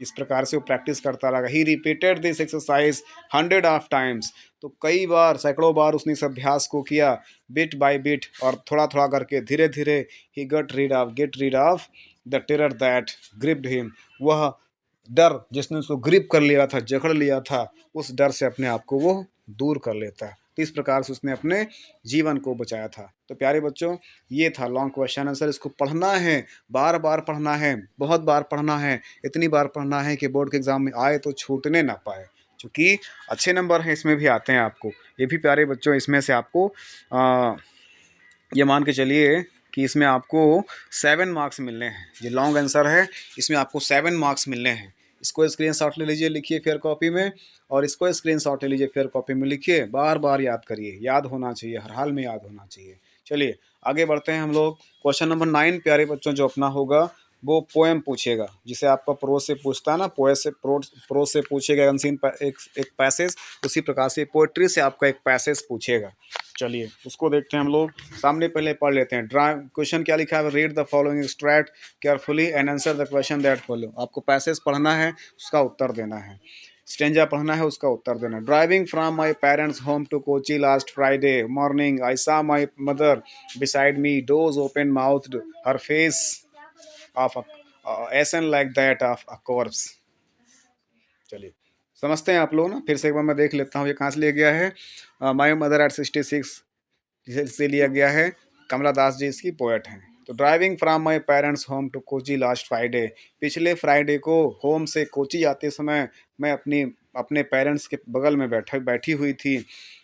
इस प्रकार से वो प्रैक्टिस करता रहा। ही रिपीटेड दिस एक्सरसाइज 100 टाइम्स। तो कई बार, सैकड़ों बार उसने इस अभ्यास को किया, बिट बाय बिट, और थोड़ा थोड़ा करके, धीरे धीरे। He get rid of the terror that gripped him. वह डर जिसने उसको ग्रिप कर लिया था, जकड़ लिया था, उस डर से अपने आप को वो दूर कर लेता है। तो इस प्रकार से उसने अपने जीवन को बचाया था। तो प्यारे बच्चों, ये था लॉन्ग क्वेश्चन आंसर। इसको पढ़ना है, बार बार पढ़ना है, बहुत बार पढ़ना है। इतनी बार पढ़ना है कि बोर्ड के एग्जाम में आए तो छूटने ना पाए, क्योंकि अच्छे नंबर हैं इसमें भी आते हैं आपको। ये भी प्यारे बच्चों, इसमें से आपको ये मान के चलिए कि इसमें आपको 7 मार्क्स मिलने हैं। ये लॉन्ग आंसर है, इसमें आपको 7 मार्क्स मिलने हैं। इसको स्क्रीनशॉट ले लीजिए, लिखिए फेयर कॉपी में, और इसको स्क्रीनशॉट ले लीजिए, फेयर कॉपी में लिखिए। बार बार याद करिए, याद होना चाहिए, हर हाल में याद होना चाहिए। चलिए आगे बढ़ते हैं हम लोग। क्वेश्चन नंबर 9 प्यारे बच्चों जो अपना होगा वो पोएम पूछेगा, जिसे आपका प्रोज से पूछता है ना, प्रोज से पूछेगा एक पैसेज। उसी प्रकार से पोएट्री से आपका एक पैसेज पूछेगा। चलिए उसको देखते हैं हम लोग। सामने पहले पढ़ लेते हैं। क्वेश्चन क्या लिखा है, read the following extract carefully and answer the question that follow. आपको पैसेज पढ़ना है, उसका उत्तर देना है। स्टेंजा पढ़ना है, उसका उत्तर देना। Driving from my parents home to Kochi last Friday morning, I saw my mother beside me, those open mouthed, her face of ashen like that of a corpse. चलिए समझते हैं आप लोग ना, फिर से एक बार मैं देख लेता हूँ ये कहाँ से लिया गया है। माई मदर एट 66 से लिया गया है। कमला दास जी इसकी पोएट हैं। तो driving from my parents home to Kochi last Friday, पिछले फ्राइडे को होम से कोची आते समय मैं अपने पेरेंट्स के बगल में बैठी हुई थी।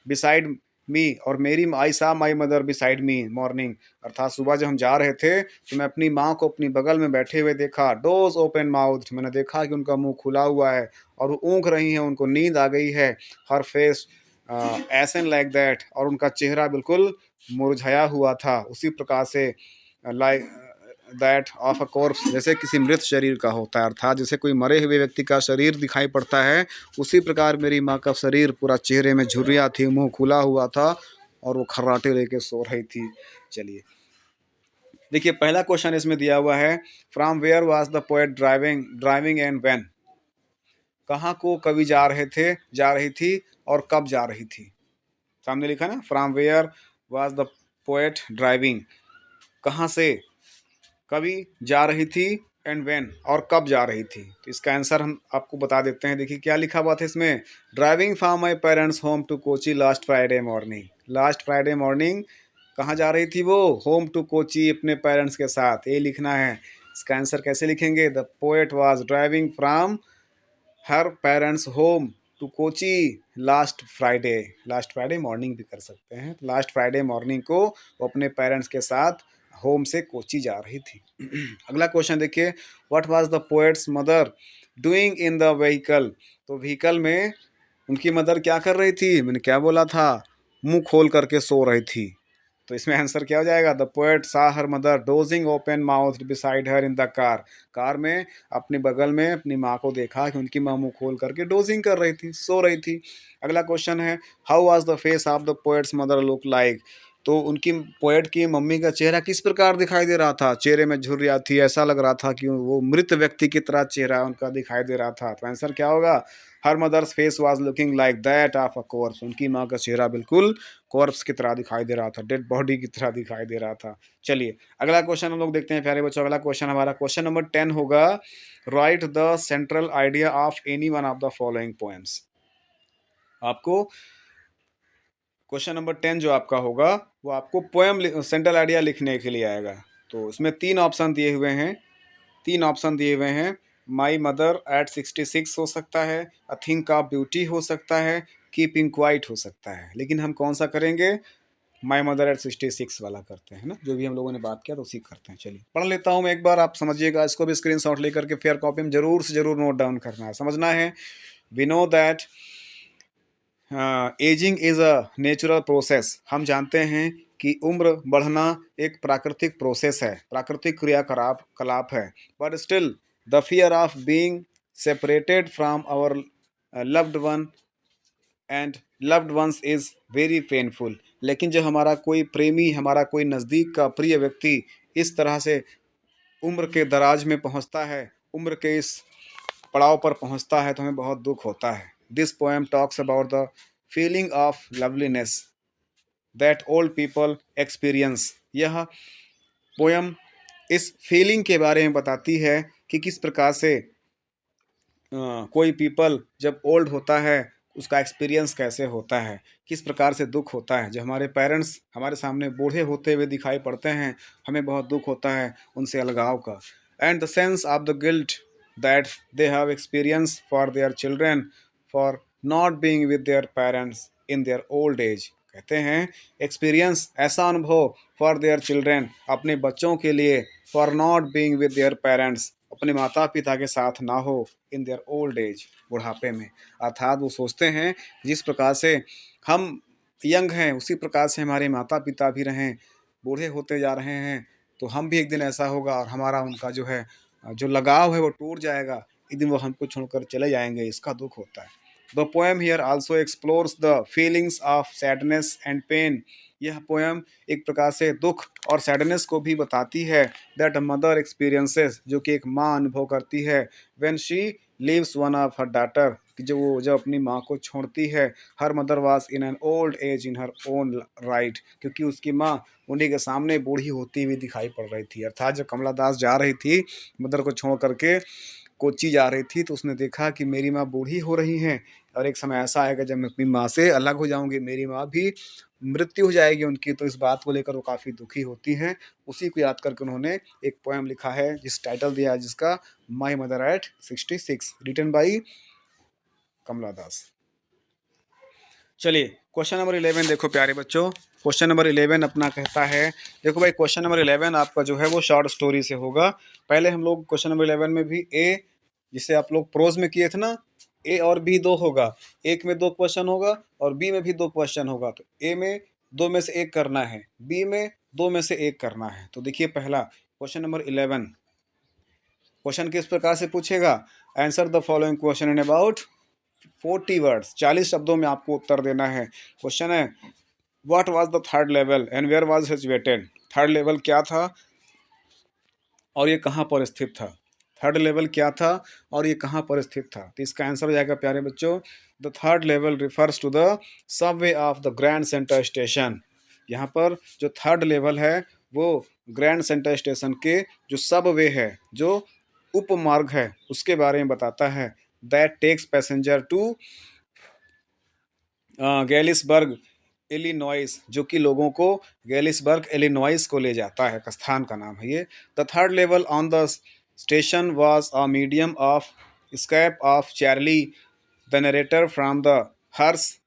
बिसाइड मी, और मेरी आई saw my mother beside me morning, अर्थात सुबह जब हम जा रहे थे तो मैं अपनी माँ को अपनी बगल में बैठे हुए देखा। डोज ओपन माउथ, मैंने देखा कि उनका मुंह खुला हुआ है और वो ऊँघ रही हैं, उनको नींद आ गई है। हर फेस एसन लाइक दैट, और उनका चेहरा बिल्कुल मुरझाया हुआ था, उसी प्रकार से like that of a corps, जैसे किसी मृत शरीर का होता है, अर्थात जैसे कोई मरे हुए व्यक्ति का शरीर दिखाई पड़ता है, उसी प्रकार मेरी माँ का शरीर पूरा चेहरे में झुर्रियाँ थी, मुंह खुला हुआ था और वो खर्राटे लेके सो रही थी। चलिए देखिए पहला क्वेश्चन इसमें दिया हुआ है, from where was the poet driving and when. कहाँ को कवि जा रही थी और कब जा रही थी। सामने लिखा ना, from where was the poet driving, कहाँ से, कभी जा रही थी, एंड व्हेन, और कब जा रही थी। तो इसका आंसर हम आपको बता देते हैं। देखिए क्या लिखा हुआ था इसमें, driving from my parents home to Kochi last Friday morning. Last Friday morning कहाँ जा रही थी वो, होम टू कोची, अपने पेरेंट्स के साथ, ये लिखना है। इसका आंसर कैसे लिखेंगे, the poet was driving from her parents home to Kochi last Friday morning भी कर सकते हैं। लास्ट फ्राइडे मॉर्निंग को वो अपने पेरेंट्स के साथ होम से कोची जा रही थी। अगला क्वेश्चन देखिए, what was the poets mother doing in the vehicle. तो व्हीकल में उनकी मदर क्या कर रही थी, मैंने क्या बोला था, मुंह खोल करके सो रही थी। तो इसमें आंसर क्या हो जाएगा, द पोएट सा her mother dosing open mouth beside her in the car. Car में अपने बगल में अपनी माँ को देखा कि उनकी माँ मुंह खोल करके डोजिंग कर रही थी, सो रही थी। अगला क्वेश्चन है, how was the face of the poets mother look like. तो उनकी पोएट की मम्मी का चेहरा किस प्रकार दिखाई दे रहा था, चेहरे में झुर्रियाँ थी, ऐसा लग रहा था कि वो मृत व्यक्ति की तरह चेहरा उनका दिखाई दे रहा था। तो आंसर क्या होगा, her mother's face was looking like that of a corpse. उनकी माँ का चेहरा बिल्कुल कॉर्प्स की तरह दिखाई दे रहा था, डेड बॉडी की तरह दिखाई दे रहा था। चलिए अगला क्वेश्चन हम लोग देखते हैं प्यारे बच्चों। अगला क्वेश्चन हमारा क्वेश्चन नंबर 10 होगा, right the central idea of any one of the following poems. आपको क्वेश्चन नंबर 10 जो आपका होगा वो आपको पोएम सेंट्रल आइडिया लिखने के लिए आएगा। तो इसमें तीन ऑप्शन दिए हुए हैं, माई मदर एट 66 हो सकता है, अ थिंक ऑफ ब्यूटी हो सकता है, कीपिंग क्वाइट हो सकता है। लेकिन हम कौन सा करेंगे, माई मदर एट 66 वाला करते हैं ना, जो भी हम लोगों ने बात किया तो उसी करते हैं। चलिए पढ़ लेता हूँ मैं एक बार, आप समझिएगा, इसको भी स्क्रीनशॉट लेकर के फेयर कॉपी में जरूर से जरूर नोट डाउन करना है, समझना है। We know that ageing is a natural process. हम जानते हैं कि उम्र बढ़ना एक प्राकृतिक प्रोसेस है, प्राकृतिक क्रियाकलाप कलाप है। But still the fear of being separated from our loved one and loved ones is very painful. लेकिन जब हमारा कोई प्रेमी, हमारा कोई नज़दीक का प्रिय व्यक्ति इस तरह से उम्र के दराज में पहुंचता है, उम्र के इस पड़ाव पर पहुंचता है, तो हमें बहुत दुख होता है। This poem talks about the feeling of loveliness that old people experience. यह पोएम इस फीलिंग के बारे में बताती है कि किस प्रकार से कोई पीपल जब ओल्ड होता है उसका एक्सपीरियंस कैसे होता है, किस प्रकार से दुख होता है। जब हमारे पेरेंट्स हमारे सामने बूढ़े होते हुए दिखाई पड़ते हैं, हमें बहुत दुख होता है उनसे अलगाव का। And the sense of the guilt that they have experience for their children for not being with their parents in their old age. कहते हैं एक्सपीरियंस, ऐसा अनुभव, फॉर देयर चिल्ड्रेन, अपने बच्चों के लिए, for not being with their parents, अपने माता पिता के साथ ना हो, इन देयर ओल्ड एज, बुढ़ापे में। अर्थात वो सोचते हैं जिस प्रकार से हम यंग हैं उसी प्रकार से हमारे माता पिता भी रहें, बूढ़े होते जा रहे हैं तो हम भी एक दिन ऐसा होगा और हमारा उनका जो है जो लगाव है वो टूट जाएगा, एक दिन वो हमको छोड़कर चले जाएंगे, इसका दुख होता है। The poem here also explores the feelings of sadness and pain. यह पोएम एक प्रकार से दुख और सैडनेस को भी बताती है, दैट अ मदर एक्सपीरियंसेस, जो कि एक माँ अनुभव करती है, when she leaves one of her daughter, कि जो वो जब अपनी माँ को छोड़ती है। Her mother was in an old age in her own right, क्योंकि उसकी माँ उन्हीं के सामने बूढ़ी होती हुई दिखाई पड़ रही थी। अर्थात जब कमला दास जा रही थी मदर को छोड़ करके, कोच्चि जा रही थी, तो उसने देखा कि मेरी माँ बूढ़ी हो रही हैं और एक समय ऐसा आएगा जब मैं अपनी माँ से अलग हो जाऊंगी, मेरी माँ भी मृत्यु हो जाएगी उनकी। तो इस बात को लेकर वो काफ़ी दुखी होती हैं। उसी को याद करके उन्होंने एक पोएम लिखा है जिस टाइटल दिया है जिसका, my mother at 66, written by Kamala Das. चलिए क्वेश्चन नंबर 11 देखो प्यारे बच्चों, क्वेश्चन नंबर 11 अपना कहता है, देखो भाई क्वेश्चन नंबर 11 आपका जो है वो शॉर्ट स्टोरी से होगा। पहले हम लोग क्वेश्चन नंबर 11 में भी ए, जिसे आप लोग प्रोज में किए थे ना, ए और बी दो होगा, एक में दो क्वेश्चन होगा और बी में भी दो क्वेश्चन होगा। तो ए में दो में से एक करना है, बी में दो में से एक करना है। तो देखिए पहला क्वेश्चन नंबर 11, क्वेश्चन किस प्रकार से पूछेगा, answer the following question in about 40 words, 40 शब्दों में आपको उत्तर देना है। क्वेश्चन है, what was the third level and where was situated. Third level क्या था और ये कहाँ पर स्थित था। थर्ड लेवल क्या था और ये कहाँ पर स्थित था? तो इसका आंसर हो जाएगा प्यारे बच्चों, the third level refers to the subway of the Grand Central Station. यहाँ पर जो थर्ड लेवल है वो ग्रैंड सेंटर स्टेशन के जो सबवे है, जो उपमार्ग है, उसके बारे में बताता है। That takes passenger to Galesburg Illinois, जो कि लोगों को गैलिसबर्ग इलिनॉइस को ले जाता है, एक स्थान का नाम है ये। The third level on the station was a medium of escape of Charlie the narrator from the harsh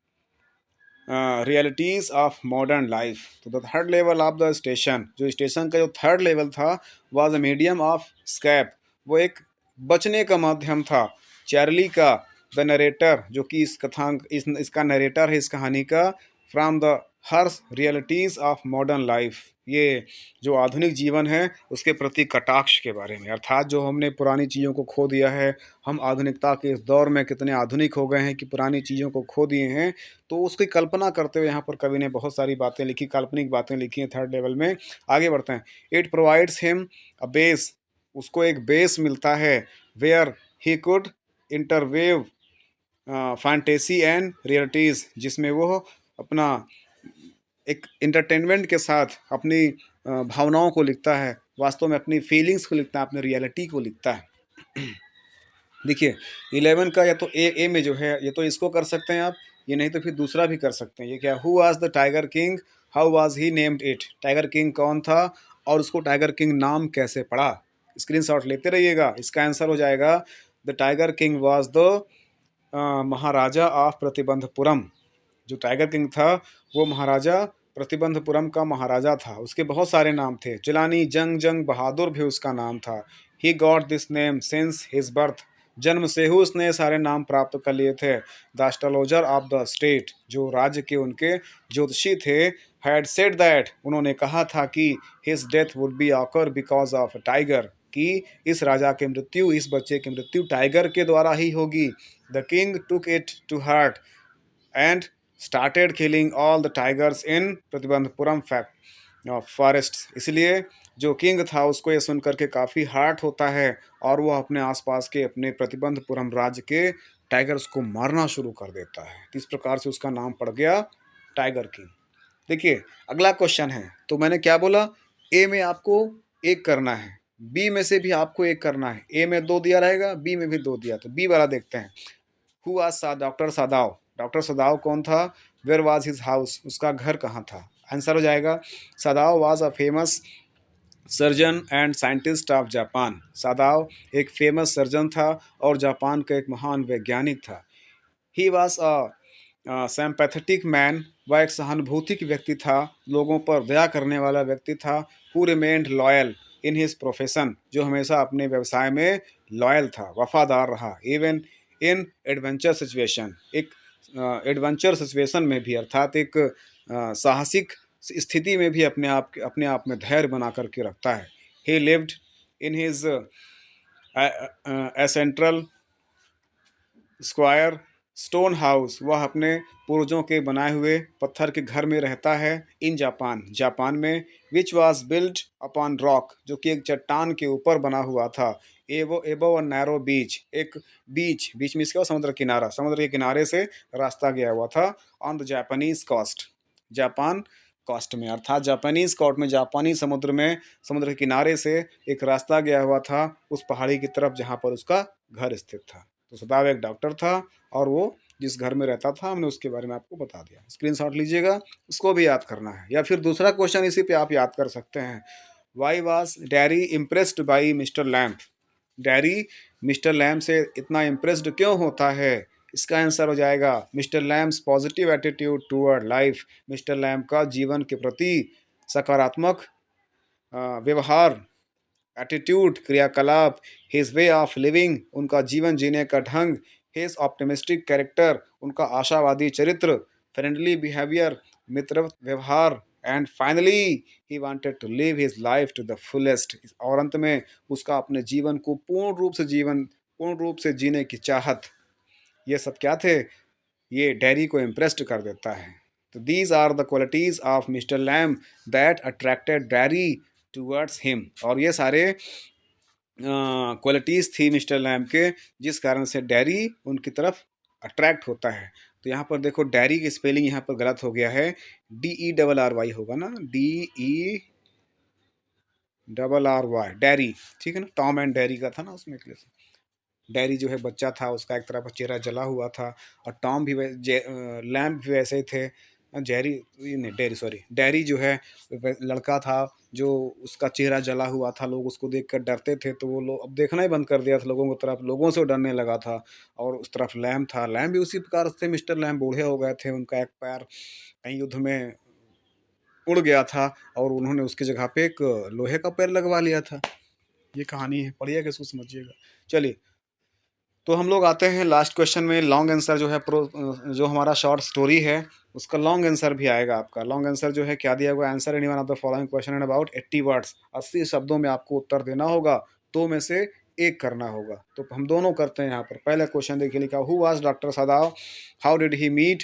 realities of modern life. तो the third level of the station, जो स्टेशन का जो थर्ड लेवल था, was a medium of escape, वो एक बचने का माध्यम था चार्ली का, द नरेटर, जो कि इस कथांक इसका नरेटर है इस कहानी का, from the harsh realities of modern life, ये जो आधुनिक जीवन है उसके प्रति कटाक्ष के बारे में, अर्थात जो हमने पुरानी चीज़ों को खो दिया है, हम आधुनिकता के इस दौर में कितने आधुनिक हो गए हैं कि पुरानी चीज़ों को खो दिए हैं। तो उसकी कल्पना करते हुए यहाँ पर कवि ने बहुत सारी बातें लिखी, काल्पनिक बातें लिखी हैं थर्ड लेवल में। आगे बढ़ते हैं। It provides him a base, उसको एक बेस मिलता है, where he could interweave fantasy and realities, जिसमें वो अपना एक इंटरटेनमेंट के साथ अपनी भावनाओं को लिखता है, वास्तव में अपनी फीलिंग्स को लिखता है, अपनी रियलिटी को लिखता है। देखिए 11 का या तो ए में जो है, ये तो इसको कर सकते हैं आप, ये नहीं तो फिर दूसरा भी कर सकते हैं। ये क्या, who was the tiger king, how was he named it, tiger king कौन था और उसको टाइगर किंग नाम कैसे पड़ा। स्क्रीनशॉट लेते रहिएगा। इसका आंसर हो जाएगा the tiger king was the Maharaja of Pratibandapuram. जो टाइगर किंग था वो महाराजा प्रतिबंधपुरम का महाराजा था। उसके बहुत सारे नाम थे, जिलानी जंग जंग बहादुर भी उसका नाम था। He got this name since his birth, जन्म से ही उसने सारे नाम प्राप्त कर लिए थे। The astrologer of the state, जो राज्य के उनके ज्योतिषी थे, हैड सेड दैट, उन्होंने कहा था कि his death would be occur because of tiger, कि इस राजा की मृत्यु, इस बच्चे की मृत्यु टाइगर के द्वारा ही होगी। The king took it to heart and started killing all the tigers in Pratibandapuram forest. इसलिए जो किंग था उसको ये सुन करके काफ़ी हार्ट होता है और वो अपने आसपास के अपने प्रतिबंधपुरम राज्य के टाइगर्स को मारना शुरू कर देता है। इस प्रकार से उसका नाम पड़ गया टाइगर किंग। देखिए अगला क्वेश्चन है, तो मैंने क्या बोला, ए में आपको एक करना है, बी में से भी आपको एक करना है। ए में दो दिया रहेगा, बी में भी दो दिया, तो बी वाला देखते हैं। हु वाज सा डॉक्टर सदाव, डॉक्टर सदाव कौन था, वेयर वाज हिज हाउस, उसका घर कहाँ था। आंसर हो जाएगा सदाव was a famous surgeon and scientist of Japan. सदाव एक फेमस सर्जन था और जापान का एक महान वैज्ञानिक था। He was a sympathetic man, वह एक सहानुभूतिक व्यक्ति था, लोगों पर दया करने वाला व्यक्ति था। Who remained loyal in his profession, जो हमेशा अपने व्यवसाय में लॉयल था, वफादार रहा। इवन इन एडवेंचर सिचुएशन, एक एडवेंचर सिचुएशन में भी, अर्थात एक साहसिक स्थिति में भी अपने आप में धैर्य बना करके रखता है। He lived in his ancestral square stone house, वह अपने पूर्वजों के बनाए हुए पत्थर के घर में रहता है। इन जापान, जापान में, which was build upon rock, जो कि एक चट्टान के ऊपर बना हुआ था। एवो एबो अ नैरो बीच, एक बीच, बीच में इसका समुद्र किनारा, समुद्र के किनारे से रास्ता गया हुआ था। On the Japanese coast, Japan coast में, अर्थात जापानीज कोस्ट में, जापानी समुद्र में, समुद्र के किनारे से एक रास्ता गया हुआ था उस पहाड़ी की तरफ जहाँ पर उसका घर स्थित था। तो सदाव एक डॉक्टर था और वो जिस घर में रहता था हमने उसके बारे में आपको बता दिया। स्क्रीनशॉट लीजिएगा, उसको भी याद करना है, या फिर दूसरा क्वेश्चन इसी पे आप याद कर सकते हैं। Why was dairy impressed by mister lamp, dairy mister lamp से इतना इम्प्रेस्ड क्यों होता है। इसका आंसर हो जाएगा mister lamps positive attitude toward life, mister lamp का जीवन के प्रति सकारात्मक व्यवहार, एटीट्यूड, क्रियाकलाप, हिज वे ऑफ लिविंग, उनका जीवन जीने का ढंग, हिज ऑप्टिमिस्टिक कैरेक्टर, उनका आशावादी चरित्र, फ्रेंडली बिहेवियर, मित्र व्यवहार, and finally he wanted to live his life to the fullest, और अंत में उसका अपने जीवन को पूर्ण रूप से जीने की चाहत। ये सब क्या थे, ये डैरी को इम्प्रेस्ड कर देता है। तो these are the qualities of Mister Lamb that attracted Derry towards him, और ये सारे क्वालिटीज़ थी मिस्टर लैम्ब के, जिस कारण से डैरी उनकी तरफ अट्रैक्ट होता है। तो यहाँ पर देखो डैरी की स्पेलिंग यहाँ पर गलत हो गया है, DERRY होगा ना, DERRY, डैरी, ठीक है ना, टॉम एंड डैरी का था ना उसमें, डैरी जो है बच्चा था, उसका एक तरफ चेहरा जला हुआ था, और टॉम भी लैम्प भी वैसे ही थे। जेरी, ये नहीं डैरी, सॉरी, डैरी जो है लड़का था जो उसका चेहरा जला हुआ था, लोग उसको देखकर डरते थे, तो वो लोग अब देखना ही बंद कर दिया था लोगों की तरफ, लोगों से वो डरने लगा था। और उस तरफ लैम्प था, लैम्प भी उसी प्रकार से, मिस्टर लैम्प बूढ़े हो गए थे, उनका एक पैर कहीं युद्ध में उड़ गया था, और उन्होंने उसकी जगह पे एक लोहे का पैर लगवा लिया था। ये कहानी है, पढ़िएगा इसको समझिएगा। चलिए, तो हम लोग आते हैं लास्ट क्वेश्चन में। लॉन्ग आंसर जो है जो हमारा शॉर्ट स्टोरी है उसका लॉन्ग आंसर भी आएगा आपका। लॉन्ग आंसर जो है क्या दिया हुआ, answer any one of the following question in about 80 words, 80 शब्दों में आपको उत्तर देना होगा, दो में से एक करना होगा। तो हम दोनों करते हैं यहाँ पर। पहला क्वेश्चन देखिए, लिखा who was doctor Sadao, how did he meet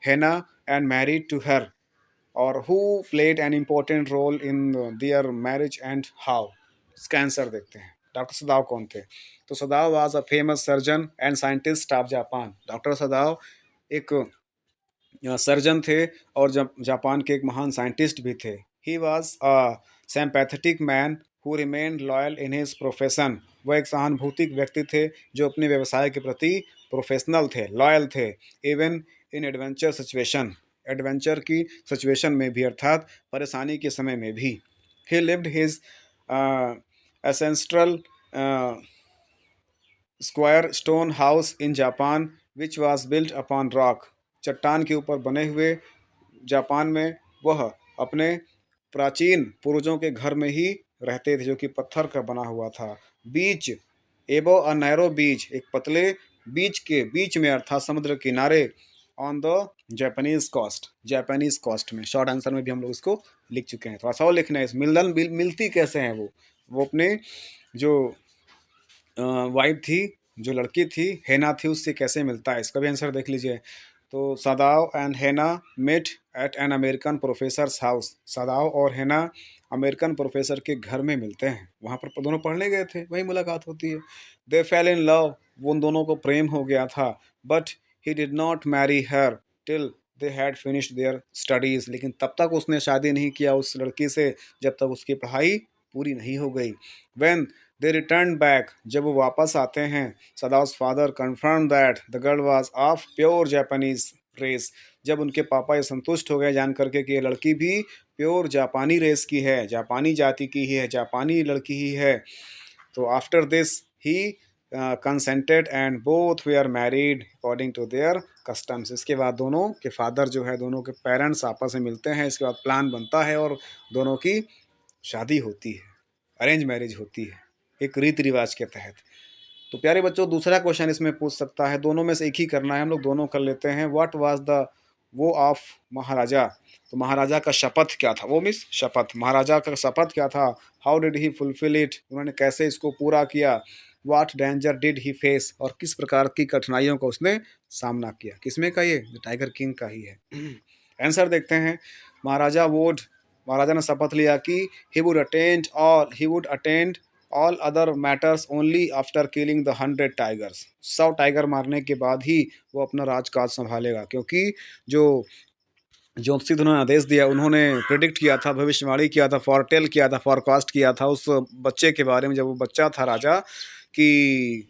Hana and married to her, और who played an important role in their marriage and how. इसका आंसर देखते हैं। डॉक्टर सदाव कौन थे? तो Sadao was a famous surgeon and scientist of Japan. Doctor Sadao एक surgeon थे और जापान के एक महान साइंटिस्ट भी थे। He was a sympathetic man who remained loyal in his profession. वह एक सहानुभूतिक व्यक्ति थे जो अपने व्यवसाय के प्रति प्रोफेशनल थे, लॉयल थे। Even in adventure situation, adventure की सिचुएशन में भी, अर्थात परेशानी के समय में भी। He lived his ancestral square stone house in Japan which was built upon rock. चट्टान के ऊपर बने हुए जापान में वह अपने प्राचीन पूर्वजों के घर में ही रहते थे, जो कि पत्थर का बना हुआ था। बीच, एबो अ नैरो बीच, एक पतले बीच के बीच में, अर्थात समुद्र किनारे। On the Japanese coast, Japanese coast में। शॉर्ट आंसर में भी हम लोग इसको लिख चुके हैं, थोड़ा सा और लिखना है। इस मिलती कैसे हैं वो अपने जो वाइफ थी, जो लड़की थी, हेना थी, उससे कैसे मिलता है, इसका भी आंसर देख लीजिए। तो Sadao and Hana met at an American professor's house. Sadao और हेना अमेरिकन प्रोफेसर के घर में मिलते हैं, वहाँ पर दोनों पढ़ने गए थे, वही मुलाकात होती है। दे फेल इन लव, वो उन दोनों को प्रेम हो गया था। But he did not marry her till they had finished their studies, लेकिन तब तक उसने शादी नहीं किया उस लड़की से जब तक उसकी पढ़ाई पूरी नहीं हो गई। व्हेन दे रिटर्न बैक, जब वो वापस आते हैं, Sadao's father confirm that the girl was of pure Japanese race. जब उनके पापा ये संतुष्ट हो गए जान करके कि ये लड़की भी प्योर जापानी रेस की है, जापानी जाति की ही है, जापानी लड़की ही है, तो after this he consented and both they are married according to their customs. इसके बाद दोनों के फादर जो है, दोनों के पेरेंट्स आपस में मिलते हैं, इसके बाद प्लान बनता है और दोनों की शादी होती है, अरेंज मैरिज होती है एक रीति रिवाज के तहत। तो प्यारे बच्चों, दूसरा क्वेश्चन इसमें पूछ सकता है, दोनों में से एक ही करना है, हम लोग दोनों कर लेते हैं। व्हाट वाज द वो ऑफ महाराजा। तो महाराजा का शपथ क्या था, वो मिस शपथ, महाराजा का शपथ क्या था। How did he fulfil it, उन्होंने कैसे इसको पूरा किया। What danger did he face, और किस प्रकार की कठिनाइयों का उसने सामना किया। किसमें का, ये टाइगर किंग का ही है। आंसर देखते हैं। महाराजा वुड, महाराजा ने शपथ लिया कि ही would attend all other matters only after killing the 100 tigers. 100 tiger मारने के बाद ही वो अपना राजकाज संभालेगा, क्योंकि जो ज्योतिषी उन्होंने आदेश दिया, उन्होंने प्रिडिक्ट किया था, भविष्यवाणी किया था, फॉरटेल किया था, फॉरकास्ट किया था उस बच्चे के बारे में, जब वो बच्चा था राजा, कि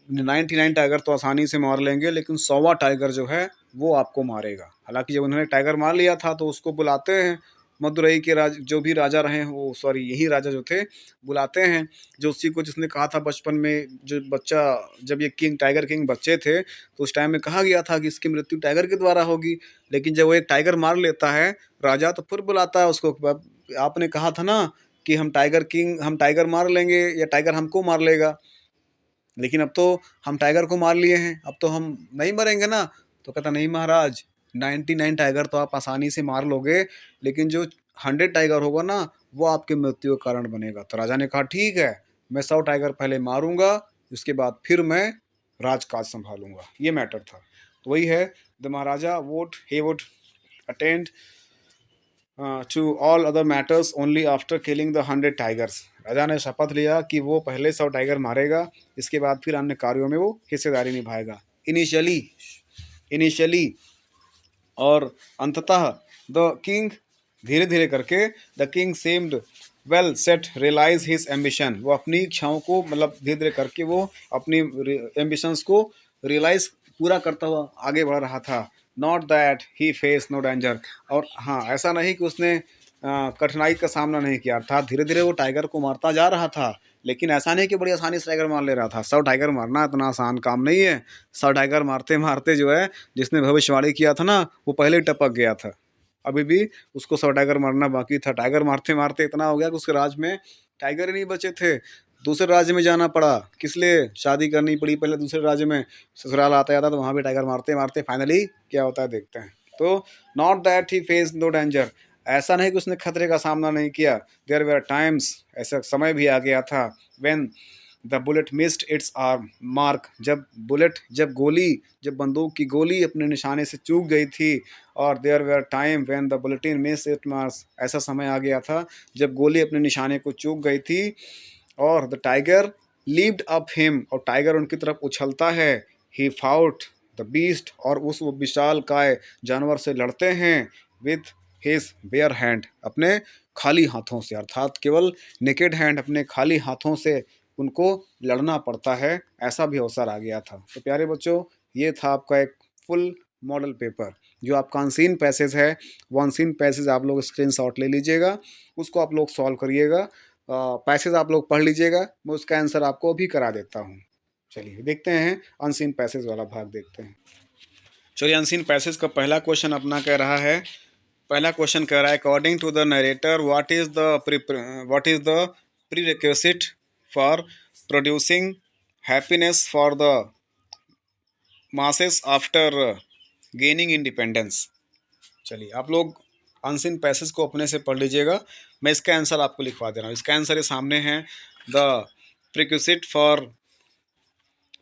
99 टाइगर तो आसानी से मार लेंगे, लेकिन 100वां टाइगर जो है वो आपको मारेगा। हालांकि जब उन्होंने टाइगर मार लिया था तो उसको बुलाते हैं, मदुरई के जो भी राजा रहे हैं, वो सॉरी यही राजा जो थे, बुलाते हैं जो उसी को, जिसने कहा था बचपन में, जो बच्चा, जब ये टाइगर किंग बच्चे थे तो उस टाइम में कहा गया था कि इसकी मृत्यु टाइगर के द्वारा होगी। लेकिन जब वो एक टाइगर मार लेता है राजा, तो फिर बुलाता है उसको, आपने कहा था ना कि हम टाइगर मार लेंगे या टाइगर हमको मार लेगा, लेकिन अब तो हम टाइगर को मार लिए हैं, अब तो हम नहीं मरेंगे ना। तो कहता नहीं महाराज, 99 टाइगर तो आप आसानी से मार लोगे, लेकिन जो 100 टाइगर होगा ना, वो आपके मृत्यु का कारण बनेगा। तो राजा ने कहा ठीक है, मैं 100 टाइगर पहले मारूंगा, उसके बाद फिर मैं राजकाज संभालूंगा। ये मैटर था। तो वही है, the maharaja would he would attend to all other matters only after killing the 100 tigers. राजा ने शपथ लिया कि वो पहले 100 टाइगर मारेगा, इसके बाद फिर अन्य कार्यों में वो हिस्सेदारी निभाएगा। इनिशियली इनिशियली और अंततः द किंग, धीरे धीरे करके, the king seemed well set realise his ambition, वो अपनी इच्छाओं को मतलब धीरे धीरे करके वो अपनी एम्बिशंस को रियलाइज पूरा करता हुआ आगे बढ़ रहा था। Not that he face no danger, और हाँ ऐसा नहीं कि उसने कठिनाई का सामना नहीं किया, अर्थात धीरे धीरे वो टाइगर को मारता जा रहा था, लेकिन ऐसा नहीं कि बड़ी आसानी से टाइगर मार ले रहा था। 100 टाइगर मारना इतना आसान काम नहीं है। 100 टाइगर मारते मारते जो है, जिसने भविष्यवाणी किया था ना, वो पहले ही टपक गया था। अभी भी उसको 100 टाइगर मारना बाकी था। टाइगर मारते मारते इतना हो गया कि उसके राज्य में टाइगर ही नहीं बचे थे। दूसरे राज्य में जाना पड़ा, किस लिए? शादी करनी पड़ी पहले दूसरे राज्य में, ससुराल आता जाता तो वहाँ भी टाइगर मारते मारते फाइनली क्या होता है देखते हैं। तो not that he face no danger, ऐसा नहीं कि उसने खतरे का सामना नहीं किया। देयर वेर टाइम्स, ऐसा समय भी आ गया था, when the bullet missed it's arm mark, जब बुलेट, जब गोली, जब बंदूक की गोली अपने निशाने से चूक गई थी। और there were time when the bullet missed its marks, ऐसा समय आ गया था जब गोली अपने निशाने को चूक गई थी। और the tiger leaped up him, और टाइगर उनकी तरफ उछलता है। ही फाउट द बीस्ट, और उस वो विशाल काय जानवर से लड़ते हैं। विथ हिज बेयर हैंड, अपने खाली हाथों से, अर्थात केवल नेकेड हैंड, अपने खाली हाथों से उनको लड़ना पड़ता है। ऐसा भी अवसर आ गया था। तो प्यारे बच्चों, ये था आपका एक फुल मॉडल पेपर। जो आपका अनसीन पैसेज है, वो अनसीन पैसेज आप लोग स्क्रीनशॉट ले लीजिएगा, उसको आप लोग सॉल्व करिएगा। पैसेज आप लोग पढ़ लीजिएगा, मैं उसका आंसर आपको अभी करा देता हूँ। चलिए देखते हैं, अनसीन पैसेज वाला भाग देखते हैं। चलिए, अनसीन पैसेज का पहला क्वेश्चन अपना कह रहा है, पहला क्वेश्चन कह रहा है, according to the narrator what is the prerequisite for producing happiness for the masses after gaining independence. चलिए आप लोग अनसीन पैसेज को अपने से पढ़ लीजिएगा, मैं इसका आंसर आपको लिखवा दे रहा हूँ। इसका आंसर ये सामने है। The prerequisite for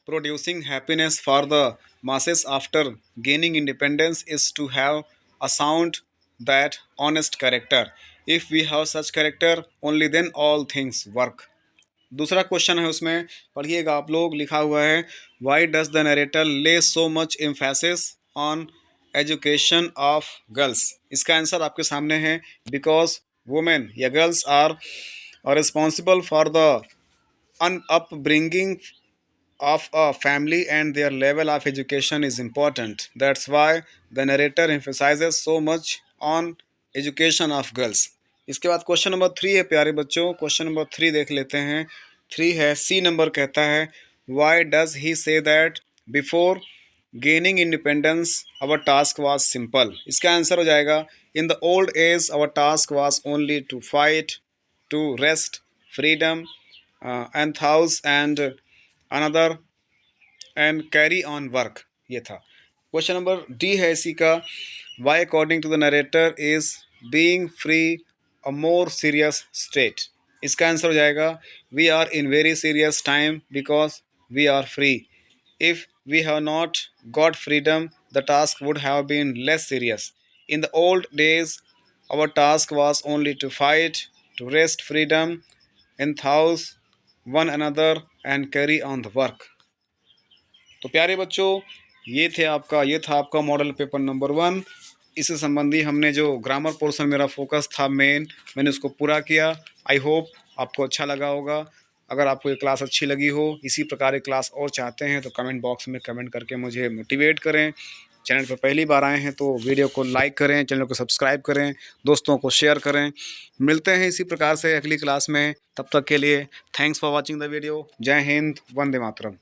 producing happiness for the masses after gaining independence is to have a sound, that honest character. If we have such character, only then all things work. दूसरा question है, उसमें पढ़िएगा आप लोग, लिखा हुआ है, why does the narrator lay so much emphasis on education of girls. इसका आंसर आपके सामने है, बिकॉज वुमेन या girls are responsible for the अन upbringing of a family and their level of education is important. That's why the narrator emphasizes so much on education of girls. इसके बाद question number 3 है प्यारे बच्चों, question number 3 देख लेते हैं। 3 है, सी नंबर कहता है, why does he say that before gaining independence our task was simple। इसका आंसर हो जाएगा, in the old age our task was only to fight, to rest, freedom, and house and another and carry on work. ये था question number D है इसी का, why according to the narrator is being free a more serious state. इसका answer हो जाएगा, we are in very serious time because we are free. If we have not got freedom the task would have been less serious. In the old days our task was only to fight, to wrest, freedom, enthuse one another and carry on the work. तो प्यारे बच्चों, ये था आपका model paper number 1। इससे संबंधी हमने जो ग्रामर पोर्शन मेरा फोकस था मेन, मैंने उसको पूरा किया। आई होप आपको अच्छा लगा होगा। अगर आपको ये क्लास अच्छी लगी हो, इसी प्रकार की क्लास और चाहते हैं, तो कमेंट बॉक्स में कमेंट करके मुझे मोटिवेट करें। चैनल पर पहली बार आए हैं तो वीडियो को लाइक करें, चैनल को सब्सक्राइब करें, दोस्तों को शेयर करें। मिलते हैं इसी प्रकार से अगली क्लास में, तब तक के लिए thanks for watching the video. जय हिंद, वंदे मातरम।